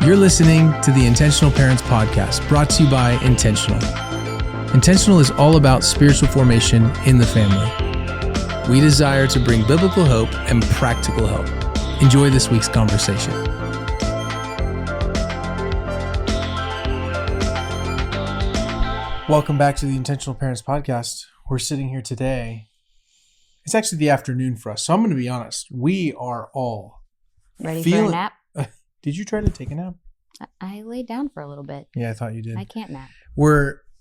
You're listening to the Intentional Parents Podcast, brought to you by Intentional. Intentional is all about spiritual formation in the family. We desire to bring biblical hope and practical help. Enjoy this week's conversation. Welcome back to the Intentional Parents Podcast. We're sitting here today. It's actually the afternoon for us, so I'm going to be honest. We are all ready for a nap. Did you try to take a nap? I laid down for a little bit. Yeah, I thought you did. I can't nap.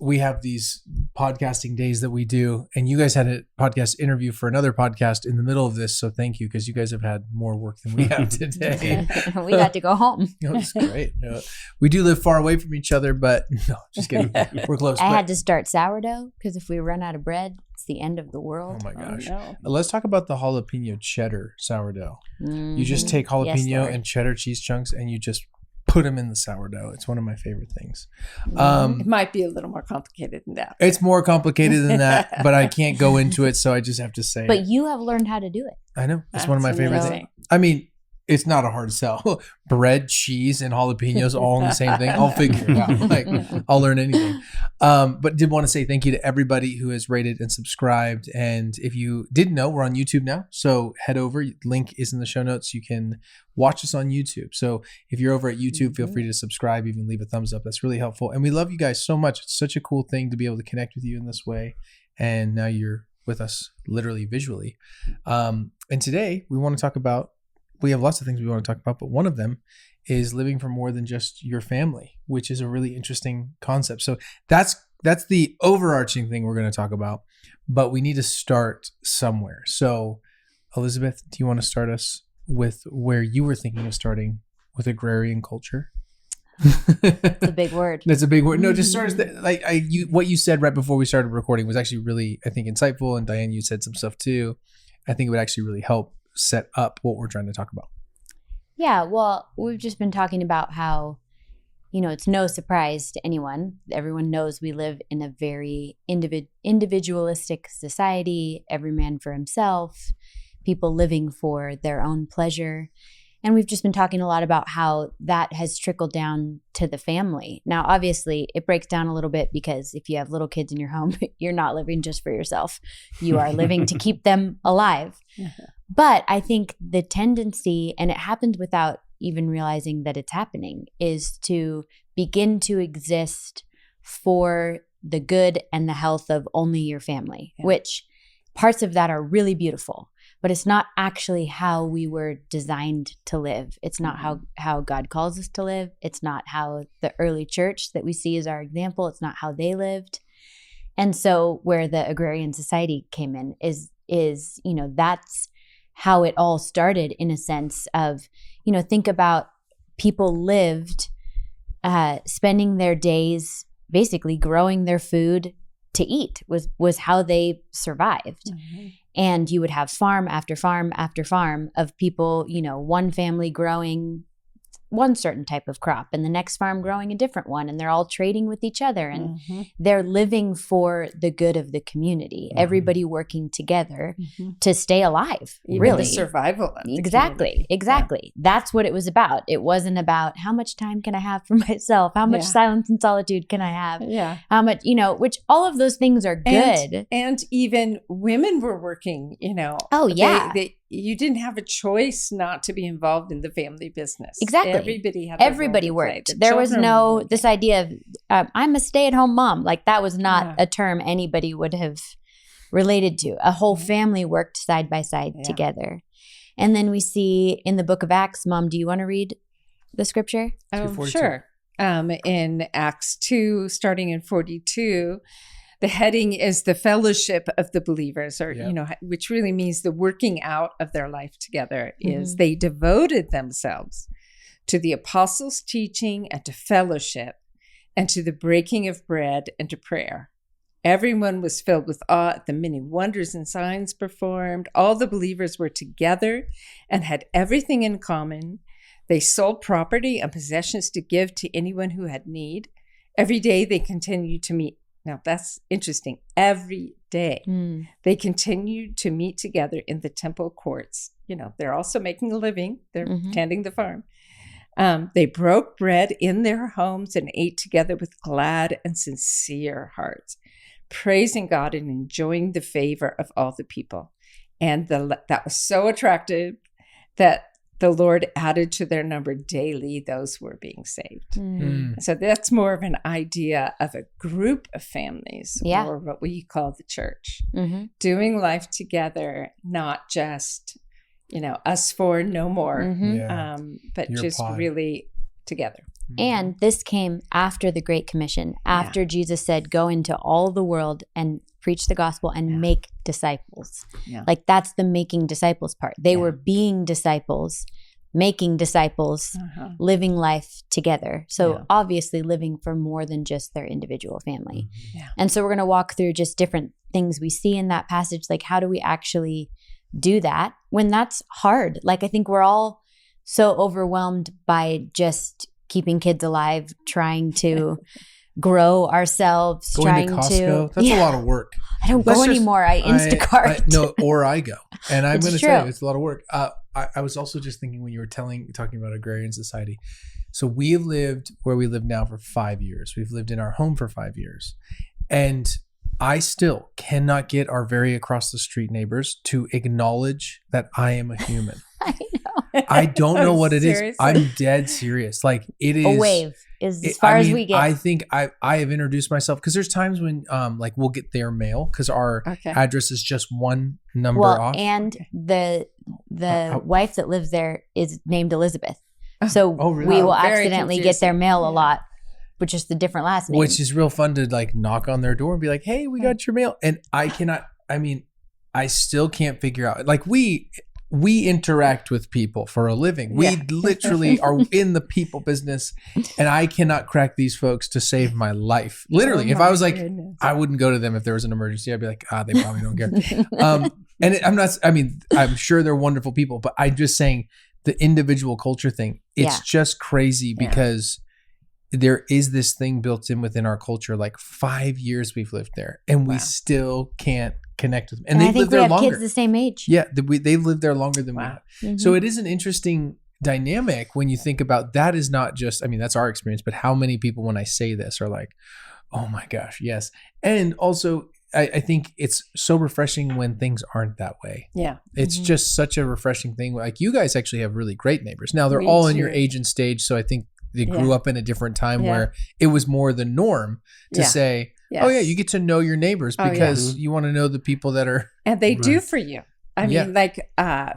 We have these podcasting days that we do, and you guys had a podcast interview for another podcast in the middle of this, so thank you, because you guys have had more work than we have today. We got to go home. It's great. No, we do live far away from each other, but no, just kidding. We're close. I had to start sourdough because if we run out of bread, it's the end of the world. Oh my gosh. No. Let's talk about the jalapeno cheddar sourdough. You just take jalapeno and cheddar cheese chunks and you just put them in the sourdough. It's one of my favorite things. It might be a little more complicated than that. It's more complicated than that, but I can't go into it, so I just have to say But you have learned how to do it. I know. It's one of my favorite amazing. things. I mean, it's not a hard sell. Bread, cheese, and jalapenos all in the same thing. I'll figure it out. I'll learn anything. But did want to say thank you to everybody who has rated and subscribed. And if you didn't know, we're on YouTube now. So head over. Link is in the show notes. You can watch us on YouTube. So if you're over at YouTube, feel free to subscribe, even leave a thumbs up. That's really helpful. And we love you guys so much. It's such a cool thing to be able to connect with you in this way. And now you're with us literally visually. And today we want to talk about, we have lots of things we want to talk about, but one of them is living for more than just your family, which is a really interesting concept. So that's the overarching thing we're going to talk about, but we need to start somewhere. So Elizabeth, do you want to start us with where you were thinking of starting with agrarian culture? It's a big word. That's a big word. No, just start what you said right before we started recording was actually really, I think, insightful. And Diane, you said some stuff too. I think it would actually really help set up what we're trying to talk about. Yeah, well, we've just been talking about how, it's no surprise to anyone. Everyone knows we live in a very individualistic society, every man for himself, people living for their own pleasure. And we've just been talking a lot about how that has trickled down to the family. Now, obviously, it breaks down a little bit because if you have little kids in your home, you're not living just for yourself. You are living to keep them alive. But I think the tendency, and it happens without even realizing that it's happening, is to begin to exist for the good and the health of only your family, which parts of that are really beautiful. But it's not actually how we were designed to live. It's not how God calls us to live. It's not how the early church that we see as our example, it's not how they lived. And so where the agrarian society came in is that's how it all started, in a sense of, think about people lived spending their days basically growing their food to eat was how they survived. Mm-hmm. And you would have farm after farm after farm of people, one family growing one certain type of crop and the next farm growing a different one. And they're all trading with each other and they're living for the good of the community, everybody working together to stay alive. Even really. The survival of the Exactly. Yeah. That's what it was about. It wasn't about how much time can I have for myself? How much silence and solitude can I have? Yeah. How much, which all of those things are good. And even women were working, Oh, yeah. You didn't have a choice not to be involved in the family business. Exactly. Everybody worked. There was no, this idea of, I'm a stay-at-home mom. Like that was not a term anybody would have related to. A whole family worked side by side together. And then we see in the book of Acts, Mom, do you want to read the scripture? Oh, sure. In Acts 2, starting in 42, the heading is the fellowship of the believers, or, which really means the working out of their life together is they devoted themselves to the apostles' teaching and to fellowship and to the breaking of bread and to prayer. Everyone was filled with awe at the many wonders and signs performed. All the believers were together and had everything in common. They sold property and possessions to give to anyone who had need. Every day they continued to meet. Now, that's interesting. Every day they continued to meet together in the temple courts. They're also making a living. They're tending the farm. They broke bread in their homes and ate together with glad and sincere hearts, praising God and enjoying the favor of all the people. And that was so attractive that the Lord added to their number daily those who were being saved. So that's more of an idea of a group of families, or what we call the church, doing life together, not just, us four, no more, but Your just pod. really together. And this came after the Great Commission, after Jesus said, go into all the world and preach the gospel and make disciples. Yeah. Like that's the making disciples part. They were being disciples, making disciples, living life together. So obviously living for more than just their individual family. And so we're going to walk through just different things we see in that passage. Like how do we actually do that when that's hard? Like I think we're all so overwhelmed by just keeping kids alive, trying to grow ourselves, Going to Costco, that's a lot of work. I don't go anymore. I Instacart. Or I go. And I'm going to true. say it's a lot of work. I was also just thinking when you were talking about agrarian society. So we have lived where we live now for 5 years. We've lived in our home for 5 years. And I still cannot get our very across the street neighbors to acknowledge that I am a human. I know. I don't know what it is. Seriously? I'm dead serious. Like it is A wave is as far as we get. I think I have introduced myself because there's times when like we'll get their mail because our address is just one number off. And the wife that lives there is named Elizabeth. So really? we will Very accidentally confusing. get their mail a lot, with just the different last name. Which is real fun to like knock on their door and be like, hey, we got your mail. And I still can't figure out, like we interact with people for a living. We literally are in the people business, and I cannot crack these folks to save my life. Literally, if I was like, I wouldn't go to them if there was an emergency. I'd be like, they probably don't care. I'm sure they're wonderful people, but I'm just saying the individual culture thing, it's just crazy because there is this thing built in within our culture. Like 5 years we've lived there, and we still can't connect with them. And I they've think lived we there have longer. kids the same age. Yeah, they've lived there longer than we have. Mm-hmm. So it is an interesting dynamic when you think about that. Is not just, that's our experience, but how many people when I say this are like, oh my gosh, yes. And also I think it's so refreshing when things aren't that way. Yeah. It's just such a refreshing thing. Like you guys actually have really great neighbors. Now they're all in your age and stage. So I think they grew up in a different time where it was more the norm to say, oh yeah, you get to know your neighbors because you want to know the people that are. And they do for you. I mean, like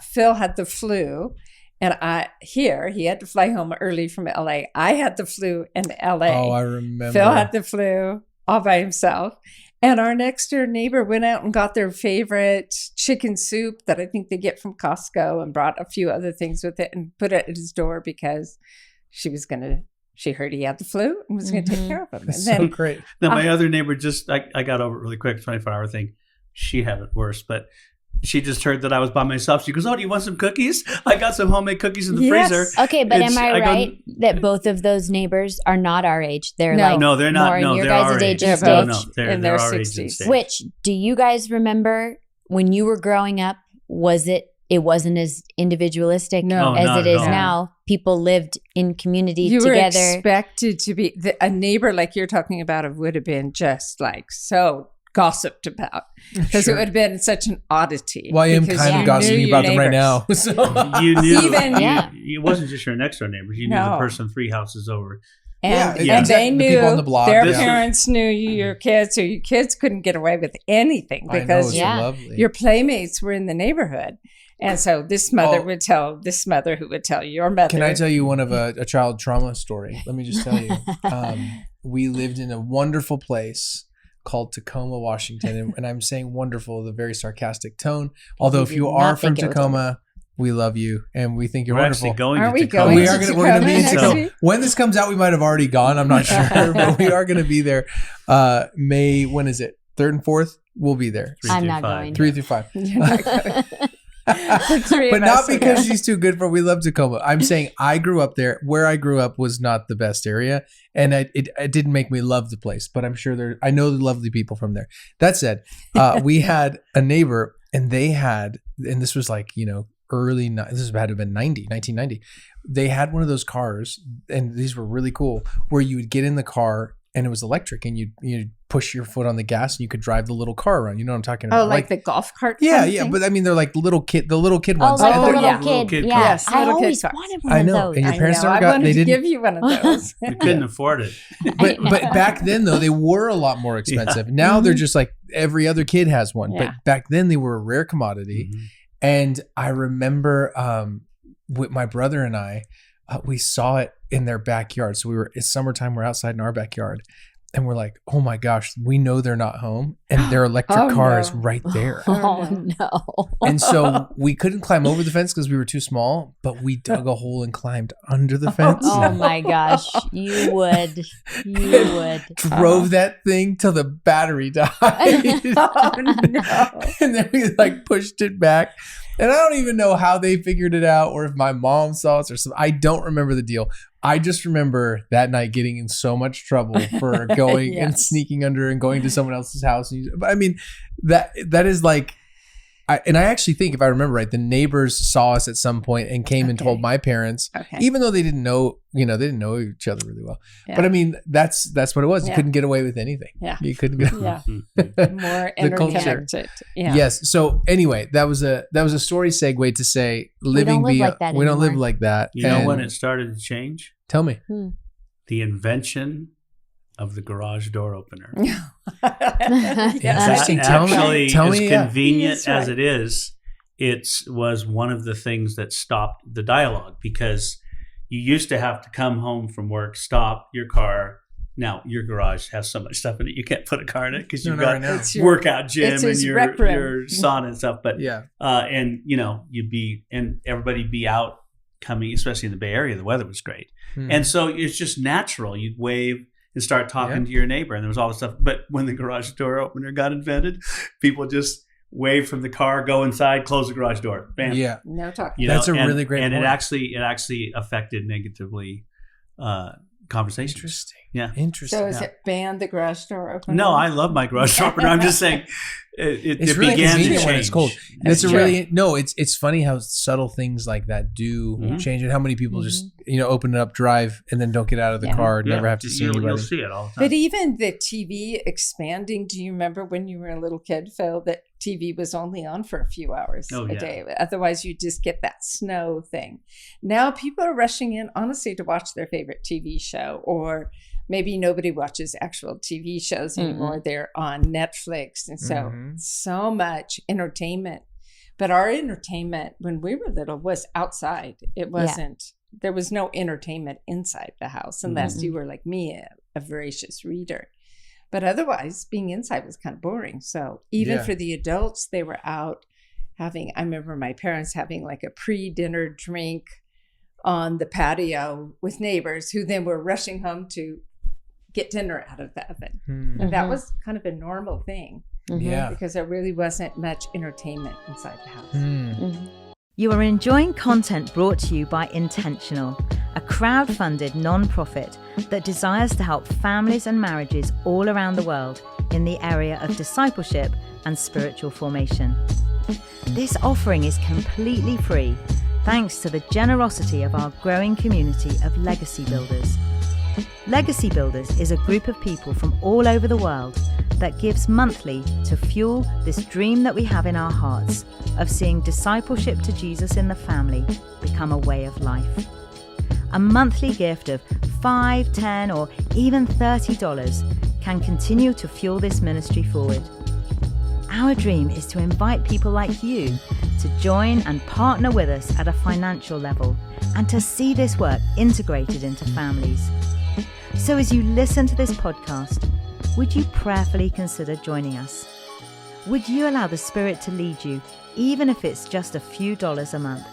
Phil had the flu, and he had to fly home early from LA. I had the flu in LA. Oh, I remember. Phil had the flu all by himself. And our next door neighbor went out and got their favorite chicken soup that I think they get from Costco and brought a few other things with it and put it at his door because she heard he had the flu and was going to take care of him. That's and then, so great. Then my other neighbor I got over it really quick, 24-hour thing. She had it worse, but she just heard that I was by myself. She goes, oh, do you want some cookies? I got some homemade cookies in the freezer. Okay, but am I right that both of those neighbors are not our age? They're they're not. More in your guys' age and stage. They're in their our age 60s. and stage. Which, do you guys remember when you were growing up, it wasn't as individualistic as it is now? People lived in community together. You were expected to be, a neighbor like you're talking about would have been just like so gossiped about because it would have been such an oddity. Well, I am kind of gossiping about them right now. So. You knew. Even, it wasn't just your next door neighbors. You knew the person 3 houses over. And exactly. they knew, the people on the block. their parents knew your kids, so your kids couldn't get away with anything because your playmates were in the neighborhood. And so this mother would tell this mother who would tell your mother. Can I tell you one of a child trauma story? Let me just tell you. We lived in a wonderful place called Tacoma, Washington. And I'm saying wonderful with a very sarcastic tone. Although if you are from Tacoma, we love you and we think you're wonderful. Actually going Aren't to we Tacoma. going We to are Tacoma we're going to be in next Tacoma. week? When this comes out, we might have already gone. I'm not sure, but we are going to be there. May, when is it? 3rd and 4th? We'll be there. I'm not going. 3 through 5. You're not going. But not because she's too good for. We love Tacoma. I'm saying I grew up there. Where I grew up was not the best area, and it didn't make me love the place. But I'm sure I know the lovely people from there. That said, we had a neighbor, and they had, and this was like this had to have been 1990. They had one of those cars, and these were really cool, where you would get in the car and it was electric, and you'd push your foot on the gas and you could drive the little car around. You know what I'm talking about? Oh, like the golf cart? Yeah, yeah. But I mean, they're like the little kid Oh, ones. like And the they're- little kid. Yeah. Yes, I little kid always cars. wanted one I of know. those. And your parents I never got, wanted they to didn't. give you one of those. You couldn't afford it. But back then though, they were a lot more expensive. Now they're just like every other kid has one. Yeah. But back then they were a rare commodity. Mhm. And I remember with my brother and I, we saw it in their backyard. So it's summertime, we're outside in our backyard. And we're like, oh my gosh, we know they're not home. And their electric car is right there. Oh, no. And so we couldn't climb over the fence because we were too small, but we dug a hole and climbed under the fence. Oh my gosh. You would. Drove that thing till the battery died. Oh, no. And then we like pushed it back. And I don't even know how they figured it out or if my mom saw us or something. I don't remember the deal. I just remember that night getting in so much trouble for going and sneaking under and going to someone else's house. But I mean, that is like, I actually think, if I remember right, the neighbors saw us at some point and came and told my parents, even though they didn't know, they didn't know each other really well. Yeah. But I mean, that's what it was. You couldn't get away with anything. Yeah. You couldn't get more interconnected. Yeah. Yes. So anyway, that was a story segue to say we don't live like that. You know when it started to change? Tell me. The invention of the garage door opener. Interesting. Tell me, as me, convenient as it is, it was one of the things that stopped the dialogue, because you used to have to come home from work, stop your car. Now your garage has so much stuff in it you can't put a car in it because you've got workout gym and your sauna and stuff. But and you'd be and everybody'd be out coming, especially in the Bay Area. The weather was great, and so it's just natural. You'd wave and start talking to your neighbor, and there was all this stuff. But when the garage door opener got invented, people just wave from the car, go inside, close the garage door. Bam. Yeah. No talking. That's a really great point. And it actually affected negatively conversations. Interesting. Yeah. Interesting. So is it banned the garage door opener? No, I love my garage door opener. I'm just saying it really began to convenient change. when it's cold. It's it's funny how subtle things like that do change, and how many people just open it up, drive, and then don't get out of the car, never have to see anybody. You'll see it all the time. But even the TV expanding, do you remember when you were a little kid, Phil, that TV was only on for a few hours a day? Otherwise, you just get that snow thing. Now people are rushing in, honestly, to watch their favorite TV show, or maybe nobody watches actual TV shows anymore. They're on Netflix. And so much entertainment. But our entertainment when we were little was outside. It wasn't, there was no entertainment inside the house unless you were like me, a voracious reader. But otherwise, being inside was kind of boring. So even for the adults, they were out having, I remember my parents having like a pre-dinner drink on the patio with neighbors who then were rushing home to get dinner out of the oven. And that was kind of a normal thing. Because there really wasn't much entertainment inside the house. You are enjoying content brought to you by Intentional, a crowd-funded non-profit that desires to help families and marriages all around the world in the area of discipleship and spiritual formation. This offering is completely free, thanks to the generosity of our growing community of legacy builders. Legacy Builders is a group of people from all over the world that gives monthly to fuel this dream that we have in our hearts of seeing discipleship to Jesus in the family become a way of life. A monthly gift of $5, $10, or even $30 can continue to fuel this ministry forward. Our dream is to invite people like you to join and partner with us at a financial level and to see this work integrated into families. So as you listen to this podcast, would you prayerfully consider joining us? Would you allow the Spirit to lead you, even if it's just a few dollars a month?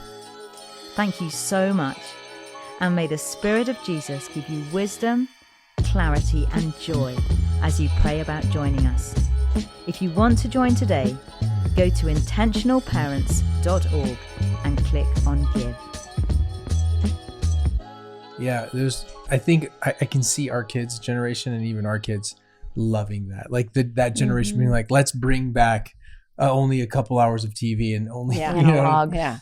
Thank you so much. And may the Spirit of Jesus give you wisdom, clarity, and joy as you pray about joining us. If you want to join today, go to intentionalparents.org and click on Give. Yeah, I think I can see our kids' generation and even our kids loving that. Like that generation being like, let's bring back only a couple hours of TV and only, analog. Yeah.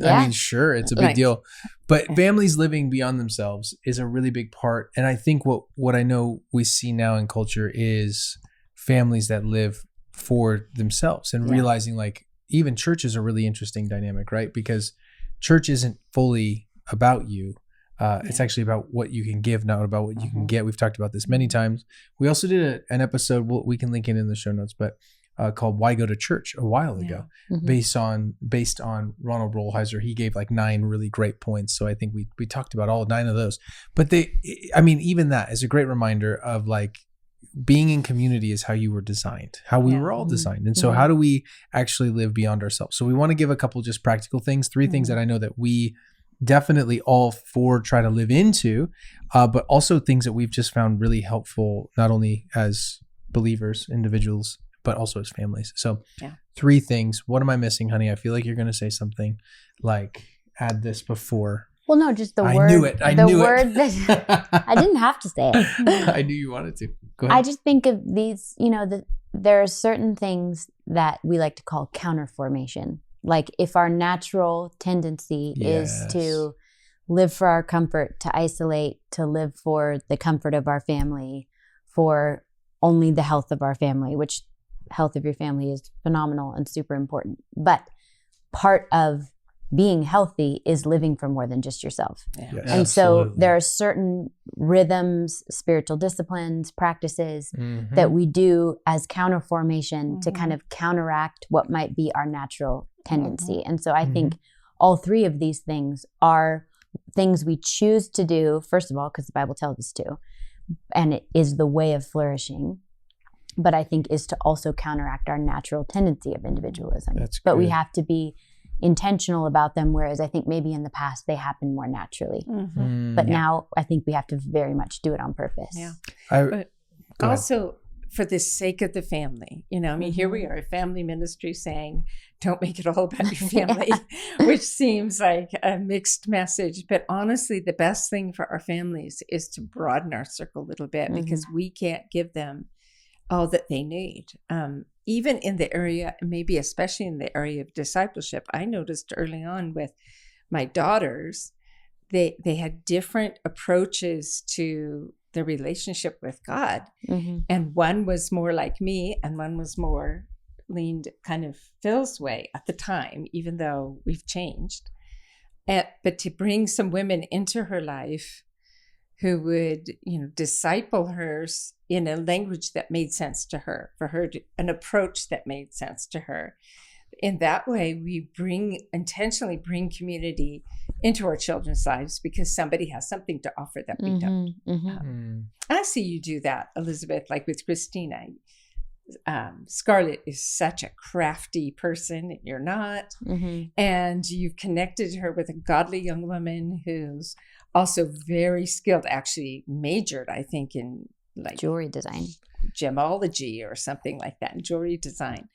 I mean, sure, it's a big deal, but families living beyond themselves is a really big part. And I think what I know we see now in culture is families that live for themselves and realizing like even church is a really interesting dynamic, right? Because church isn't fully about you. It's actually about what you can give, not about what you can get. We've talked about this many times. We also did an episode, we can link it in the show notes, but called Why Go to Church a while ago, based on Ronald Rolheiser. He gave like 9 really great points. So I think we talked about all 9 of those. But even that is a great reminder of like being in community is how you were designed, how we were all designed. And so how do we actually live beyond ourselves? So we want to give a couple just practical things, 3 things that I know that we definitely all 4 try to live into, but also things that we've just found really helpful, not only as believers, individuals, but also as families. So 3 things. What am I missing, honey? I feel like you're going to say something like add this before. Well, no, just the word. I knew it. I knew it. That I didn't have to say it. I knew you wanted to. Go ahead. I just think of these, there are certain things that we like to call counterformation. Like if our natural tendency is to live for our comfort, to isolate, to live for the comfort of our family, for only the health of our family, which health of your family is phenomenal and super important. But part of being healthy is living for more than just yourself. Yes, and absolutely. so there are certain rhythms, spiritual disciplines, practices that we do as counterformation to kind of counteract what might be our natural tendency. And so I think all 3 of these things are things we choose to do, first of all, because the Bible tells us to, and it is the way of flourishing. But I think is to also counteract our natural tendency of individualism. But we have to be intentional about them, whereas I think maybe in the past they happened more naturally. But now I think we have to very much do it on purpose. But also for the sake of the family, here we are, a family ministry saying, don't make it all about your family, which seems like a mixed message. But honestly, the best thing for our families is to broaden our circle a little bit because we can't give them all that they need. Even in the area, maybe especially in the area of discipleship, I noticed early on with my daughters, they had different approaches to their relationship with God. And one was more like me and one was more leaned kind of Phil's way at the time, even though we've changed. But to bring some women into her life who would, disciple her in a language that made sense to her, for her to, an approach that made sense to her. In that way, we intentionally bring community into our children's lives because somebody has something to offer that we don't. I see you do that, Elizabeth, like with Christina. Scarlett is such a crafty person, and you're not. And you've connected her with a godly young woman who's also very skilled, actually majored, I think, in like jewelry design, gemology or something like that, jewelry design.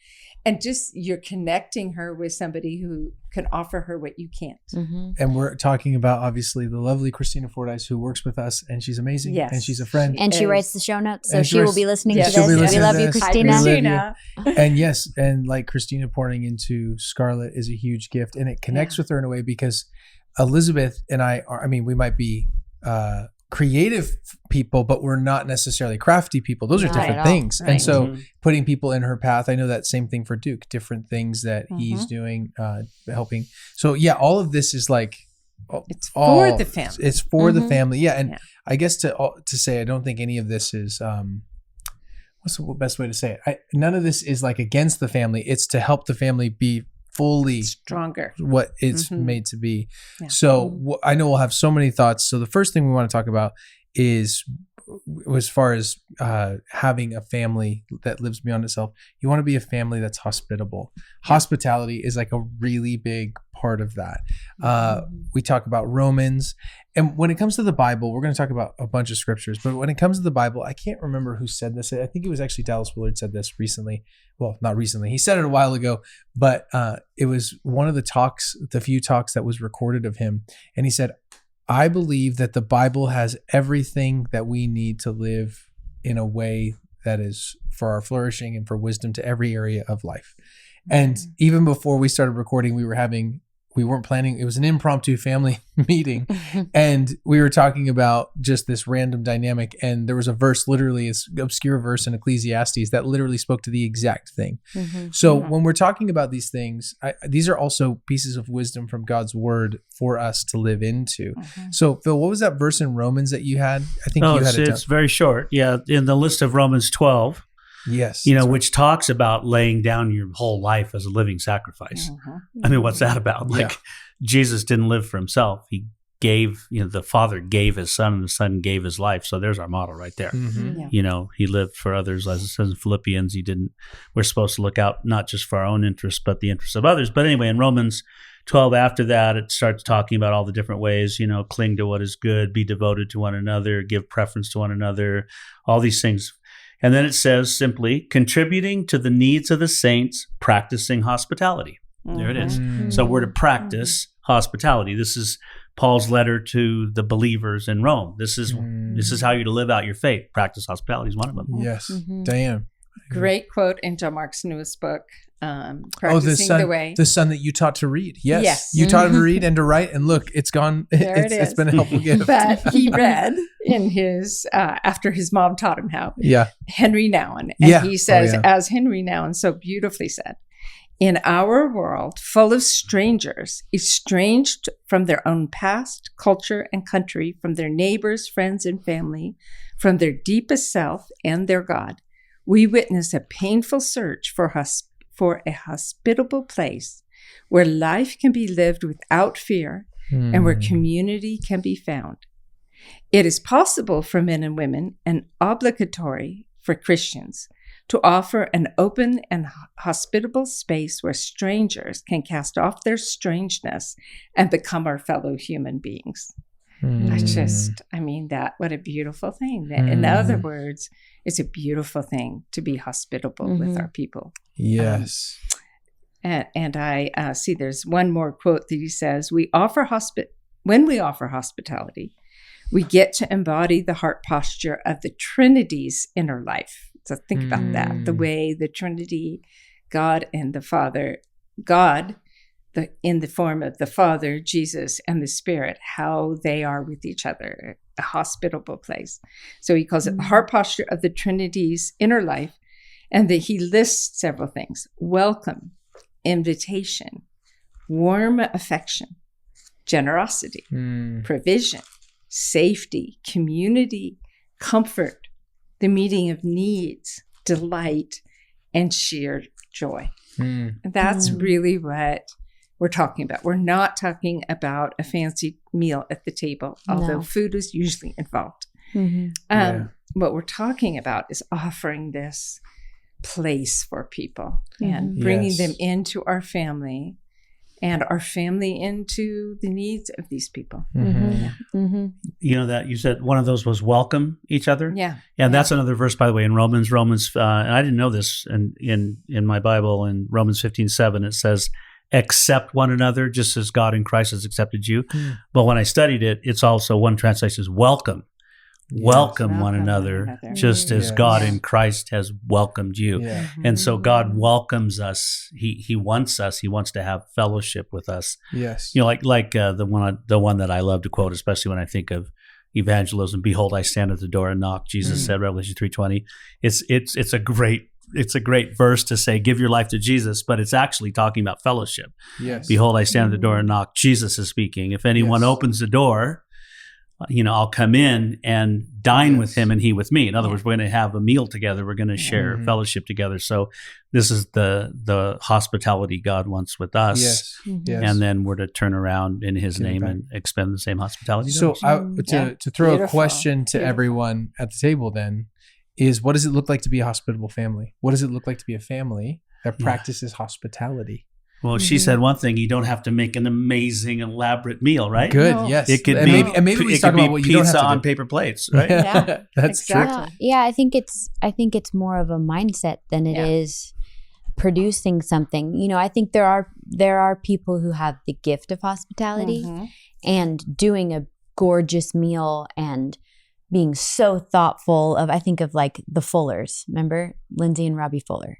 And just you're connecting her with somebody who can offer her what you can't. And we're talking about, obviously, the lovely Christina Fordyce, who works with us, and she's amazing. Yes. And she's a friend. And she writes the show notes, so And she will be listening to this. We love you, Christina. Christina. And yes, and like Christina pouring into Scarlett is a huge gift, and it connects with her in a way because Elizabeth and I are, we might be creative people, but we're not necessarily crafty people. Those are different things. Right. And so putting people in her path, I know that same thing for Duke, different things that he's doing, helping. So yeah, all of this is like, it's for the family. It's for the family. Yeah. And I guess to say, I don't think any of this is, what's the best way to say it? None of this is like against the family. It's to help the family be fully stronger, what it's made to be. So I know we'll have so many thoughts. So the first thing we want to talk about is, as far as having a family that lives beyond itself, you want to be a family that's hospitable. Hospitality is like a really big part of that. We talk about Romans, and when it comes to the Bible, we're going to talk about a bunch of scriptures, but when it comes to the Bible, I can't remember who said this. I think it was actually Dallas Willard said this recently. Well, not recently. He said it a while ago, but it was one of the few talks that was recorded of him. And he said, I believe that the Bible has everything that we need to live in a way that is for our flourishing and for wisdom to every area of life. And even before we started recording, we weren't planning. It was an impromptu family meeting, and we were talking about just this random dynamic. And there was a verse, literally an obscure verse in Ecclesiastes, that literally spoke to the exact thing. So when we're talking about these things, these are also pieces of wisdom from God's word for us to live into. So Phil, what was that verse in Romans that you had? I think you had it. It's very short. Yeah, in the list of Romans 12. Yes. Which talks about laying down your whole life as a living sacrifice. I mean, what's that about? Like, Jesus didn't live for himself. He gave, the Father gave his Son, and the Son gave his life. So there's our model right there. He lived for others. As it says in Philippians, we're supposed to look out not just for our own interests, but the interests of others. But anyway, in Romans 12, after that, it starts talking about all the different ways, cling to what is good, be devoted to one another, give preference to one another, all these things. And then it says simply, contributing to the needs of the saints, practicing hospitality. There it is. So we're to practice hospitality. This is Paul's letter to the believers in Rome. This is how you're to live out your faith. Practice hospitality is one of them. Yes. Diane. Great quote in John Mark's newest book, Practicing the Way. The son that you taught to read. Yes. You taught him to read and to write, and look, it's gone. It's been a helpful gift. But he read in his, after his mom taught him how, Henry Nouwen. And he says, as Henry Nouwen so beautifully said, in our world full of strangers, estranged from their own past, culture, and country, from their neighbors, friends, and family, from their deepest self and their God, we witness a painful search for a hospitable place where life can be lived without fear and where community can be found. It is possible for men and women and obligatory for Christians to offer an open and hospitable space where strangers can cast off their strangeness and become our fellow human beings. What a beautiful thing. In other words, it's a beautiful thing to be hospitable with our people. Yes. And I see there's one more quote that he says, when we offer hospitality, we get to embody the heart posture of the Trinity's inner life. So think about that, the way the Trinity, God and the Father, in the form of the Father, Jesus, and the Spirit, how they are with each other, a hospitable place. So he calls it the heart posture of the Trinity's inner life, and that he lists several things: welcome, invitation, warm affection, generosity, provision, safety, community, comfort, the meeting of needs, delight, and sheer joy. And that's really what we're talking about. We're not talking about a fancy meal at the table, although food is usually involved. What we're talking about is offering this place for people and bringing them into our family, and our family into the needs of these people. That you said one of those was welcome each other. And that's another verse, by the way, in Romans, and I didn't know this in my Bible. In Romans 15:7, it says, accept one another just as God in Christ has accepted you. But when I studied it, it's also, one translation is welcome. Welcome one another just as God in Christ has welcomed you. And so God welcomes us. He wants us. He wants to have fellowship with us. Yes. Like the one that I love to quote, especially when I think of evangelism. Behold, I stand at the door and knock. Jesus said, Revelation 3:20. It's a great verse to say, give your life to Jesus, but it's actually talking about fellowship. Yes. Behold, I stand at the door and knock. Jesus is speaking. If anyone opens the door, I'll come in and dine with him and he with me. In other words, we're going to have a meal together. We're going to share fellowship together. So this is the hospitality God wants with us. Yes. And then we're to turn around in his name and expend the same hospitality. So to throw a question to everyone at the table then is, what does it look like to be a hospitable family? What does it look like to be a family that practices hospitality? Well, she said one thing: you don't have to make an amazing, elaborate meal, right? Good, yes. It could maybe we talk about what you don't have to do. Pizza on paper plates, right? That's true. Yeah, I think it's more of a mindset than it is producing something. I think there are people who have the gift of hospitality and doing a gorgeous meal and being so thoughtful of. I think of like the Fullers. Remember Lindsay and Robbie Fuller,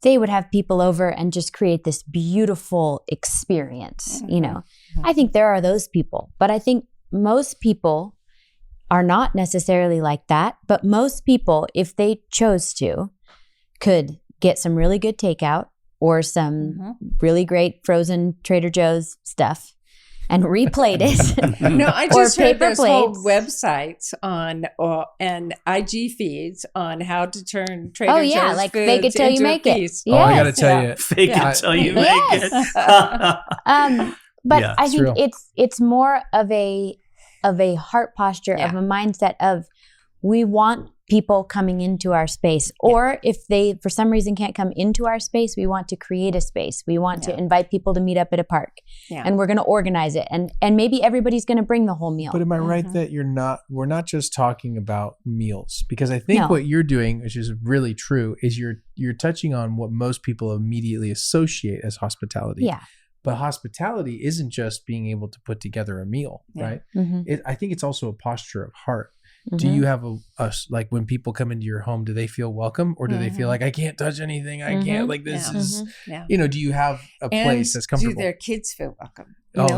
they would have people over and just create this beautiful experience, you know. I think there are those people, but I think most people are not necessarily like that. But most people, if they chose to, could get some really good takeout or some really great frozen Trader Joe's stuff and replate it. No, I just heard paper there's whole plates. websites on and IG feeds on how to turn Trader Joe's like foods fake it till you into a make it. feast. Oh, I Yes. gotta tell you, Fake it till you make Yes. it. But Yeah, I it's think real. it's more of a heart posture, of a mindset of, we want people coming into our space, or if they for some reason can't come into our space, we want to create a space. We want to invite people to meet up at a park, and we're going to organize it, and maybe everybody's going to bring the whole meal. But am I right that we're not just talking about meals? Because I think No. what you're doing, which is really true, is you're touching on what most people immediately associate as hospitality. Yeah. But hospitality isn't just being able to put together a meal, right? I think it's also a posture of heart. Do you have a like, when people come into your home, do they feel welcome, or do they feel like, I can't touch anything? I can't, like, this is, you know, do you have a place that's comfortable? Do their kids feel welcome?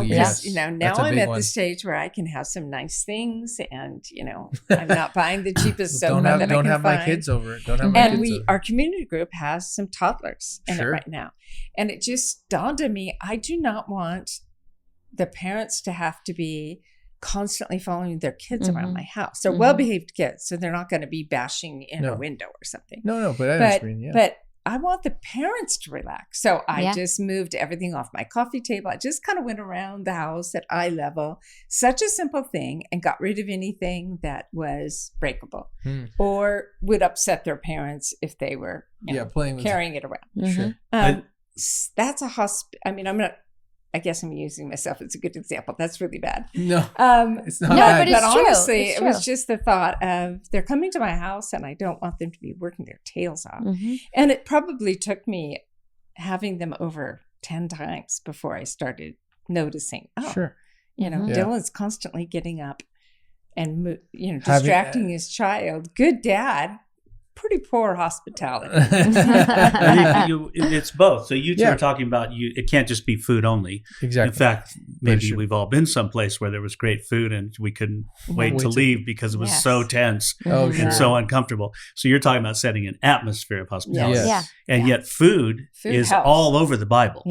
Yes. You know, now That's a I'm big at one. the stage where I can have some nice things, and, you know, I'm not buying the cheapest sofa don't that I can have find. my kids over. Don't have my And kids over. our community group has some toddlers in it right now. And it just dawned on me, I do not want the parents to have to be constantly following their kids around my house. They're well-behaved kids, so they're not going to be bashing in a window or something. No, but I understand, yeah. But I want the parents to relax. So I just moved everything off my coffee table. I just kind of went around the house at eye level. Such a simple thing, and got rid of anything that was breakable or would upset their parents if they were playing with carrying it around. Sure. That's a I mean, I guess I'm using myself as a good example. That's really bad. No, it's not No, bad. but it's true. honestly, It's it was true. just the thought of, they're coming to my house and I don't want them to be working their tails off. And it probably took me having them over 10 times before I started noticing, you know, Dylan's constantly getting up and, you know, distracting his child. Good dad. Pretty poor hospitality. It's both. So you two are talking about, it can't just be food only. Exactly. In fact, maybe we've all been someplace where there was great food and we couldn't wait to leave because it was so tense and so uncomfortable. So you're talking about setting an atmosphere of hospitality. Yes. And yet food is helps. all over the Bible.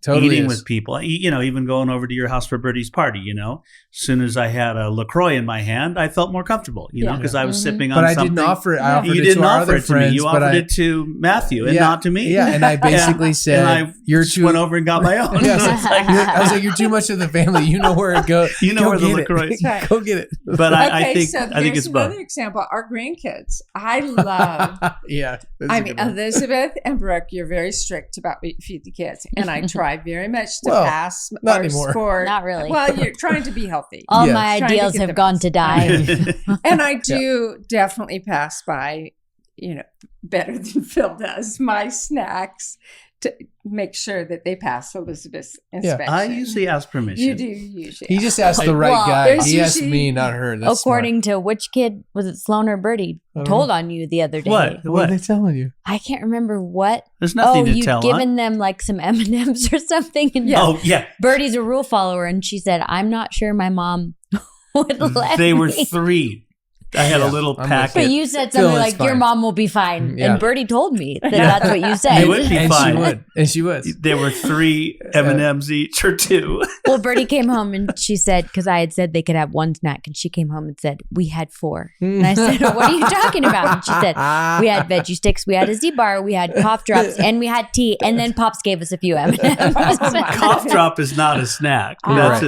Totally Eating is. with people, you know, even going over to your house for Bertie's party, you know, as soon as I had a LaCroix in my hand, I felt more comfortable, you know, because I was sipping on But I something. didn't offer it. I offered You it didn't to our offer other it to me. friends. You but offered it to Matthew and not to me. Yeah, and I basically said, and I "You're just too." went over and got my own. Yes, I was like, "You're too much of the family. You know where it goes. You know Go where the get it. LaCroix is." Right. Go get it." But I think so I think here's it's both. another example. Our grandkids. I love. Yeah, that's I a mean, good one. Elizabeth and Brooke, you're very strict about what you feed the kids, and I try very much to Well, pass not our anymore. sport. Not really. Well, you're trying to be healthy. All Yes. my Trying to ideals get have the gone best. to die. And I do definitely pass by, you know, better than Phil does, my snacks to make sure that they pass Elizabeth's inspection. I usually ask permission. You do usually. He just asked the right Well, guy. there's He asked usually- me, not her. That's According to which kid, was it Sloan or Birdie, told on you the other day? What? smart. What are they telling you? I can't remember what. There's nothing to you'd tell given on. them like some M&Ms or something. And Oh yeah, Birdie's a rule follower, and she said, "I'm not sure my mom would let they were me." 3. I had a little I'm packet. But you said Phil, something it's like, "Your fine. mom will be fine," Yeah. and Birdie told me that that's what you said. They would be And fine. she would. And she was. There were 3 M&Ms each or 2. Well, Birdie came home and she said, because I had said they could have one snack, and she came home and said, "We had 4." And I said, "What are you talking about?" And she said, "We had veggie sticks, we had a Z-bar, we had cough drops, and we had tea, and then Pops gave us a few M&Ms." Cough drop is not a snack. You're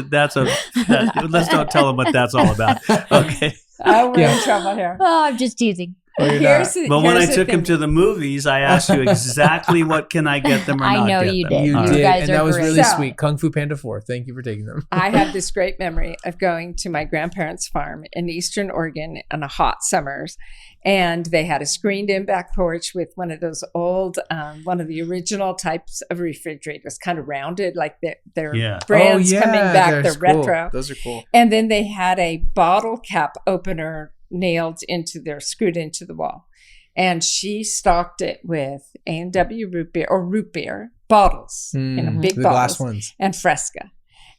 Let's don't tell them what that's all about. Okay. Oh, we're Yeah. in trouble here. Oh, I'm just teasing. Well, you're Here's not. the, But when I here's the took him thing. to the movies, I asked you exactly what can I get them or I not know get you them. did. You You did, guys and are that was great. really So- sweet. Kung Fu Panda 4. Thank you for taking them. I have this great memory of going to my grandparents' farm in Eastern Oregon on a hot summers. And they had a screened-in back porch with one of those old, one of the original types of refrigerators, kind of rounded, like their Yeah. brands coming back, that's they're cool. retro. Those are cool. And then they had a bottle cap opener screwed into the wall. And she stocked it with A&W root beer bottles, big the bottles, glass ones, and Fresca.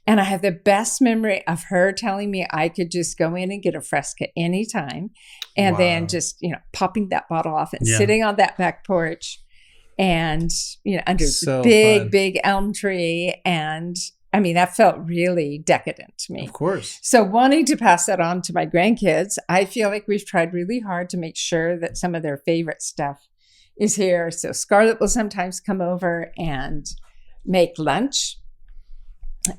And I have the best memory of her telling me I could just go in and get a Fresca anytime, and then just popping that bottle off and sitting on that back porch, and under the big elm tree, and I mean, that felt really decadent to me. Of course. So wanting to pass that on to my grandkids, I feel like we've tried really hard to make sure that some of their favorite stuff is here. So Scarlett will sometimes come over and make lunch,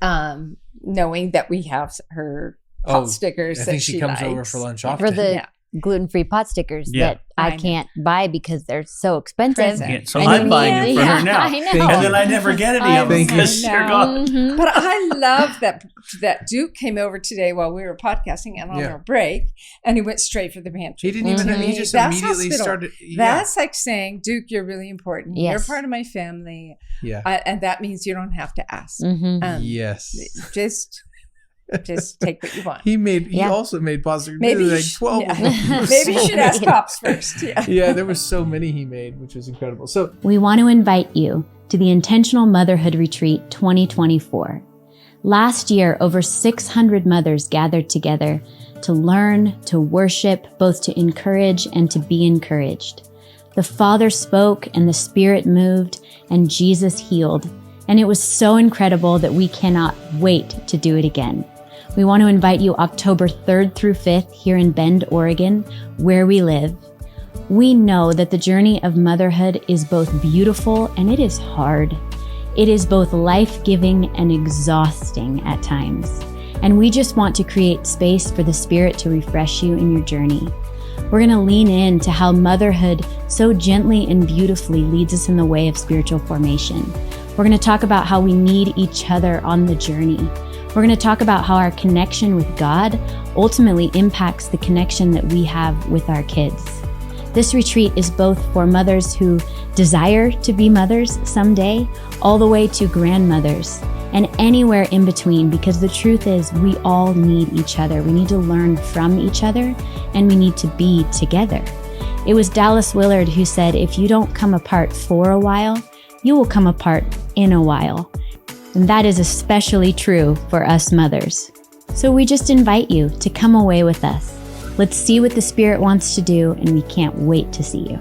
knowing that we have her pot stickers. I think she comes over for lunch often. For the gluten-free pot stickers that I can't buy because they're so expensive. So I'm buying it for her now. I know. And then I never get any of them because they're gone. Mhm. But I love that Duke came over today while we were podcasting and on our break, and he went straight for the pantry. He didn't even. He just immediately started. That's like saying, Duke, you're really important. Yes. You're part of my family. Yeah, and that means you don't have to ask. Yes, just take what you want. He also made pasta. Maybe like 12 of them. Maybe you should ask Pops first. Yeah, there was so many he made, which was incredible. So we want to invite you to the Intentional Motherhood Retreat 2024. Last year, over 600 mothers gathered together to learn, to worship, both to encourage and to be encouraged. The Father spoke and the Spirit moved and Jesus healed. And it was so incredible that we cannot wait to do it again. We want to invite you October 3rd through 5th here in Bend, Oregon, where we live. We know that the journey of motherhood is both beautiful and it is hard. It is both life-giving and exhausting at times. And we just want to create space for the Spirit to refresh you in your journey. We're going to lean into how motherhood so gently and beautifully leads us in the way of spiritual formation. We're going to talk about how we need each other on the journey. We're going to talk about how our connection with God ultimately impacts the connection that we have with our kids. This retreat is both for mothers who desire to be mothers someday, all the way to grandmothers, and anywhere in between, because the truth is we all need each other. We need to learn from each other, and we need to be together. It was Dallas Willard who said, if you don't come apart for a while, you will come apart in a while. And that is especially true for us mothers. So we just invite you to come away with us. Let's see what the Spirit wants to do, and we can't wait to see you.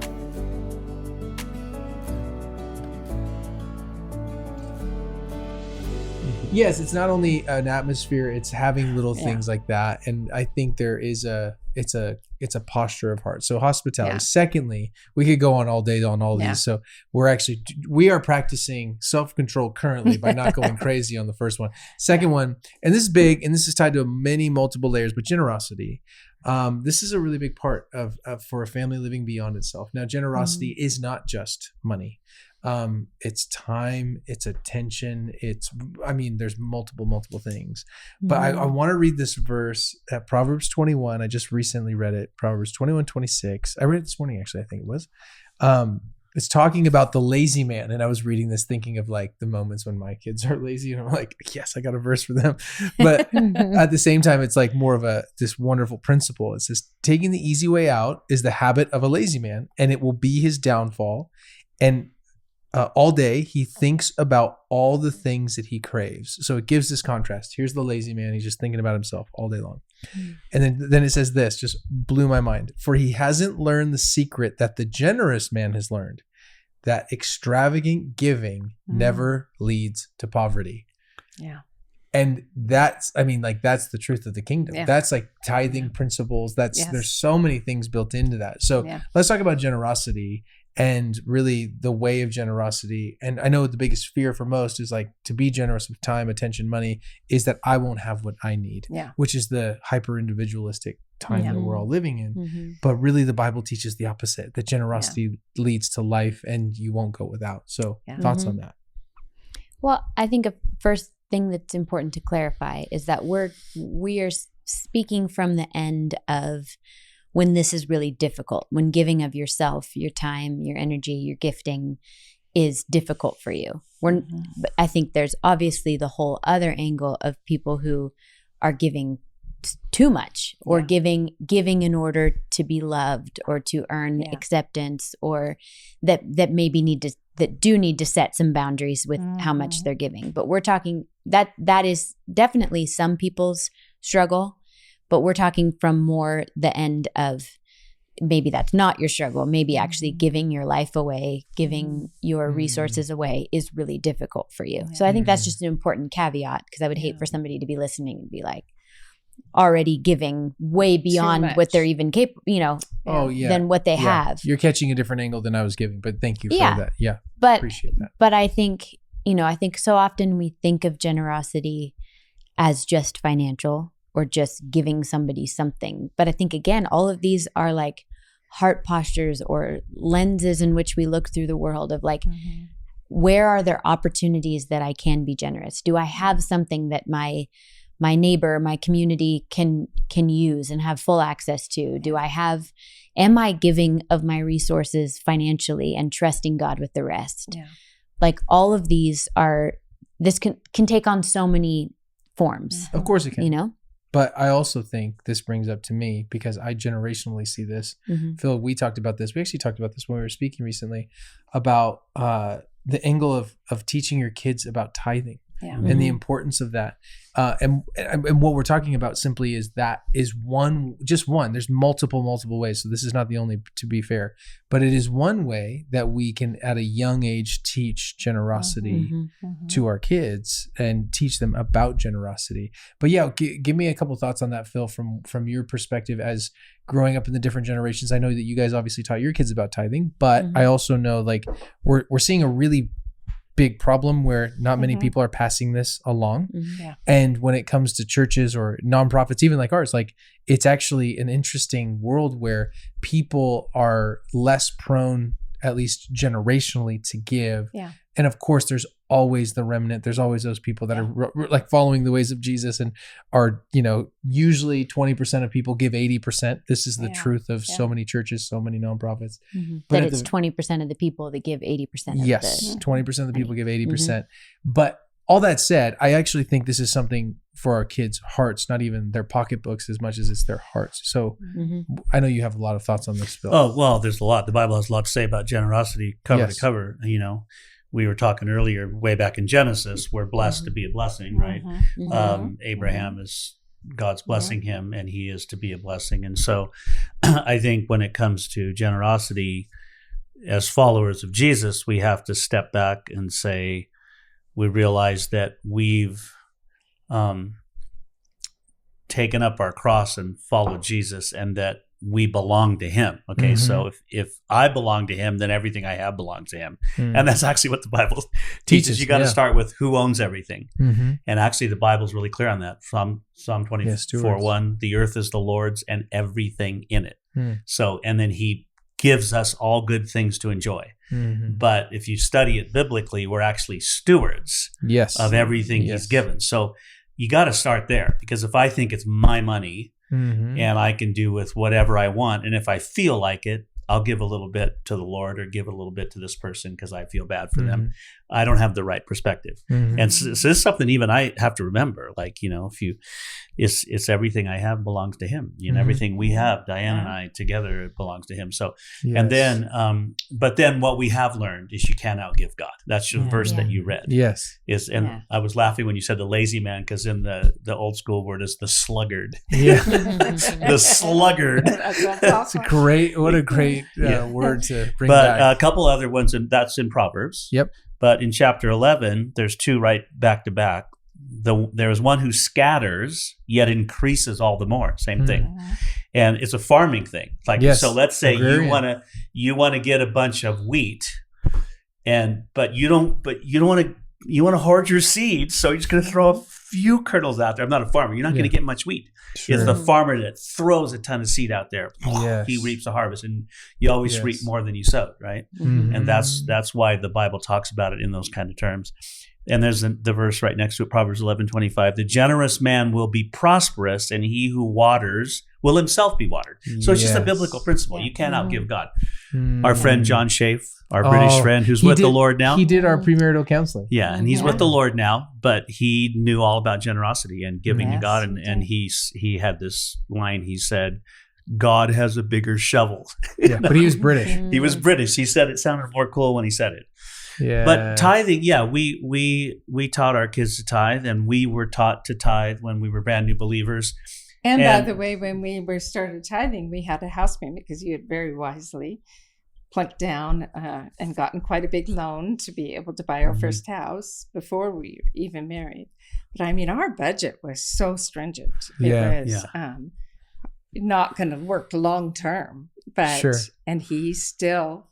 yes, it's not only an atmosphere, it's having little things like that. And I think there is it's a posture of heart. So hospitality. Secondly, we could go on all day on all these. So we are practicing self-control currently by not going crazy on the first one. Second one, and this is big, and this is tied to multiple layers, but generosity. This is a really big part of for a family living beyond itself. Now, generosity is not just money. It's time, it's attention, there's multiple things. But I want to read this verse at Proverbs 21. I just recently read it. Proverbs 21:26. I read it this morning, actually, I think it was. It's talking about the lazy man. And I was reading this thinking of like the moments when my kids are lazy. And I'm like, yes, I got a verse for them. But at the same time, it's like more of this wonderful principle. It says, taking the easy way out is the habit of a lazy man, and it will be his downfall. And all day he thinks about all the things that he craves. So it gives this contrast. Here's the lazy man. He's just thinking about himself all day long. And then it says this, just blew my mind. For he hasn't learned the secret that the generous man has learned, that extravagant giving never leads to poverty. Yeah. And that's the truth of the kingdom. Yeah. That's like tithing principles. There's so many things built into that. So let's talk about generosity. And really the way of generosity. And I know the biggest fear for most is like to be generous with time, attention, money, is that I won't have what I need, which is the hyper individualistic time that we're all living in. But really the Bible teaches the opposite, that generosity leads to life and you won't go without. So thoughts on that? Well, I think a first thing that's important to clarify is that we are speaking from the end of when this is really difficult, when giving of yourself, your time, your energy, your gifting is difficult for you. I think there's obviously the whole other angle of people who are giving too much, or giving in order to be loved or to earn acceptance, or that maybe need to set some boundaries with how much they're giving. But we're talking that is definitely some people's struggle, but we're talking from more the end of maybe that's not your struggle. Maybe actually giving your life away, giving your resources away is really difficult for you. So I think that's just an important caveat, because I would hate for somebody to be listening and be like already giving way beyond what they're even capable, than what they have. You're catching a different angle than I was giving, but thank you for that. Yeah. But appreciate that. But I think so often we think of generosity as just financial or just giving somebody something. But I think, again, all of these are like heart postures or lenses in which we look through the world of like, where are there opportunities that I can be generous? Do I have something that my neighbor, my community can use and have full access to? Am I giving of my resources financially and trusting God with the rest? Yeah. Like all of these this can take on so many forms. Of course it can. But I also think this brings up to me, because I generationally see this. Phil, we talked about this. We actually talked about this when we were speaking recently about the angle of teaching your kids about tithing and the importance of that. And what we're talking about simply is just one. There's multiple ways. So this is not the only, to be fair, but it is one way that we can at a young age teach generosity to our kids and teach them about generosity. But give me a couple thoughts on that, Phil, from your perspective as growing up in the different generations. I know that you guys obviously taught your kids about tithing, but I also know like we're seeing a really big problem where not many people are passing this along. And when it comes to churches or nonprofits, even like ours, like it's actually an interesting world where people are less prone, at least generationally, to give. And of course, there's always the remnant. There's always those people that are like following the ways of Jesus and are, usually 20% of people give 80%. This is the truth of so many churches, so many nonprofits. But it's 20% of the people that give 80%. Yes, 20% of the people give 80%. But all that said, I actually think this is something for our kids' hearts, not even their pocketbooks as much as it's their hearts. So I know you have a lot of thoughts on this, Phil. Oh, well, there's a lot. The Bible has a lot to say about generosity cover to cover, We were talking earlier, way back in Genesis, we're blessed to be a blessing, right? Abraham is God's blessing him, and he is to be a blessing. And so I think when it comes to generosity, as followers of Jesus, we have to step back and say, we realize that we've taken up our cross and followed Jesus, and that we belong to him. Okay. So if I belong to him, then everything I have belongs to him. And that's actually what the Bible teaches. You got to start with who owns everything. And actually the Bible's really clear on that. Psalm 24:1, the earth is the Lord's and everything in it. So, and then he gives us all good things to enjoy. But if you study it biblically, we're actually stewards of everything he's given. So you got to start there, because if I think it's my money, and I can do with whatever I want, and if I feel like it, I'll give a little bit to the Lord or give a little bit to this person because I feel bad for them. I don't have the right perspective. And so this is something even I have to remember, like, it's everything I have belongs to him. Everything we have, Diane and I together, it belongs to him. So, and then, but then what we have learned is you can't outgive God. That's the verse that you read. I was laughing when you said the lazy man, because in the old school word is the sluggard. The sluggard. That's awesome. What a great word to bring back. But a couple other ones, and that's in Proverbs. But in chapter 11, there's two right back to back. There is one who scatters, yet increases all the more. Same thing. And it's a farming thing. Like, so let's say you want to get a bunch of wheat, but you want to hoard your seeds. So you're just going to throw a few kernels out there. I'm not a farmer. You're not going to get much wheat. It's the farmer that throws a ton of seed out there. He reaps a harvest, and you always reap more than you sowed, right? And that's why the Bible talks about it in those kind of terms. And there's the verse right next to it, Proverbs 11:25. The generous man will be prosperous, and he who waters will himself be watered. So it's just a biblical principle. You can't outgive God. Our friend John Schaaf, our British friend who's with the Lord now. He did our premarital counseling. Yeah, and he's with the Lord now, but he knew all about generosity and giving to God. And he had this line, he said, God has a bigger shovel. But he was British. He was British. He said it sounded more cool when he said it. Yeah. But tithing, we taught our kids to tithe, and we were taught to tithe when we were brand new believers. And by the way, when we were started tithing, we had a house payment because you had very wisely plunked down and gotten quite a big loan to be able to buy our first house before we were even married. But I mean, our budget was so stringent. It was not going to work long term. But and he still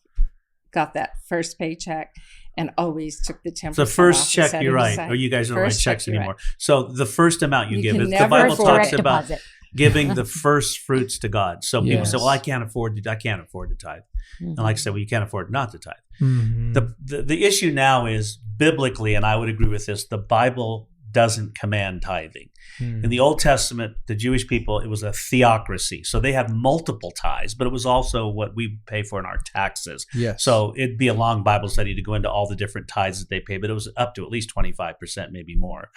got that first paycheck and always took the 10%. The first check, you're right. Or you guys don't write checks anymore. Right. So the first amount you give, the Bible talks about giving the first fruits to God. So people say, well, I can't afford to tithe. And like I said, well, you can't afford not to tithe. The issue now is biblically, and I would agree with this, the Bible doesn't command tithing. In the Old Testament, the Jewish people, it was a theocracy. So they had multiple tithes, but it was also what we pay for in our taxes. Yes. So it'd be a long Bible study to go into all the different tithes that they pay, but it was up to at least 25%, maybe more.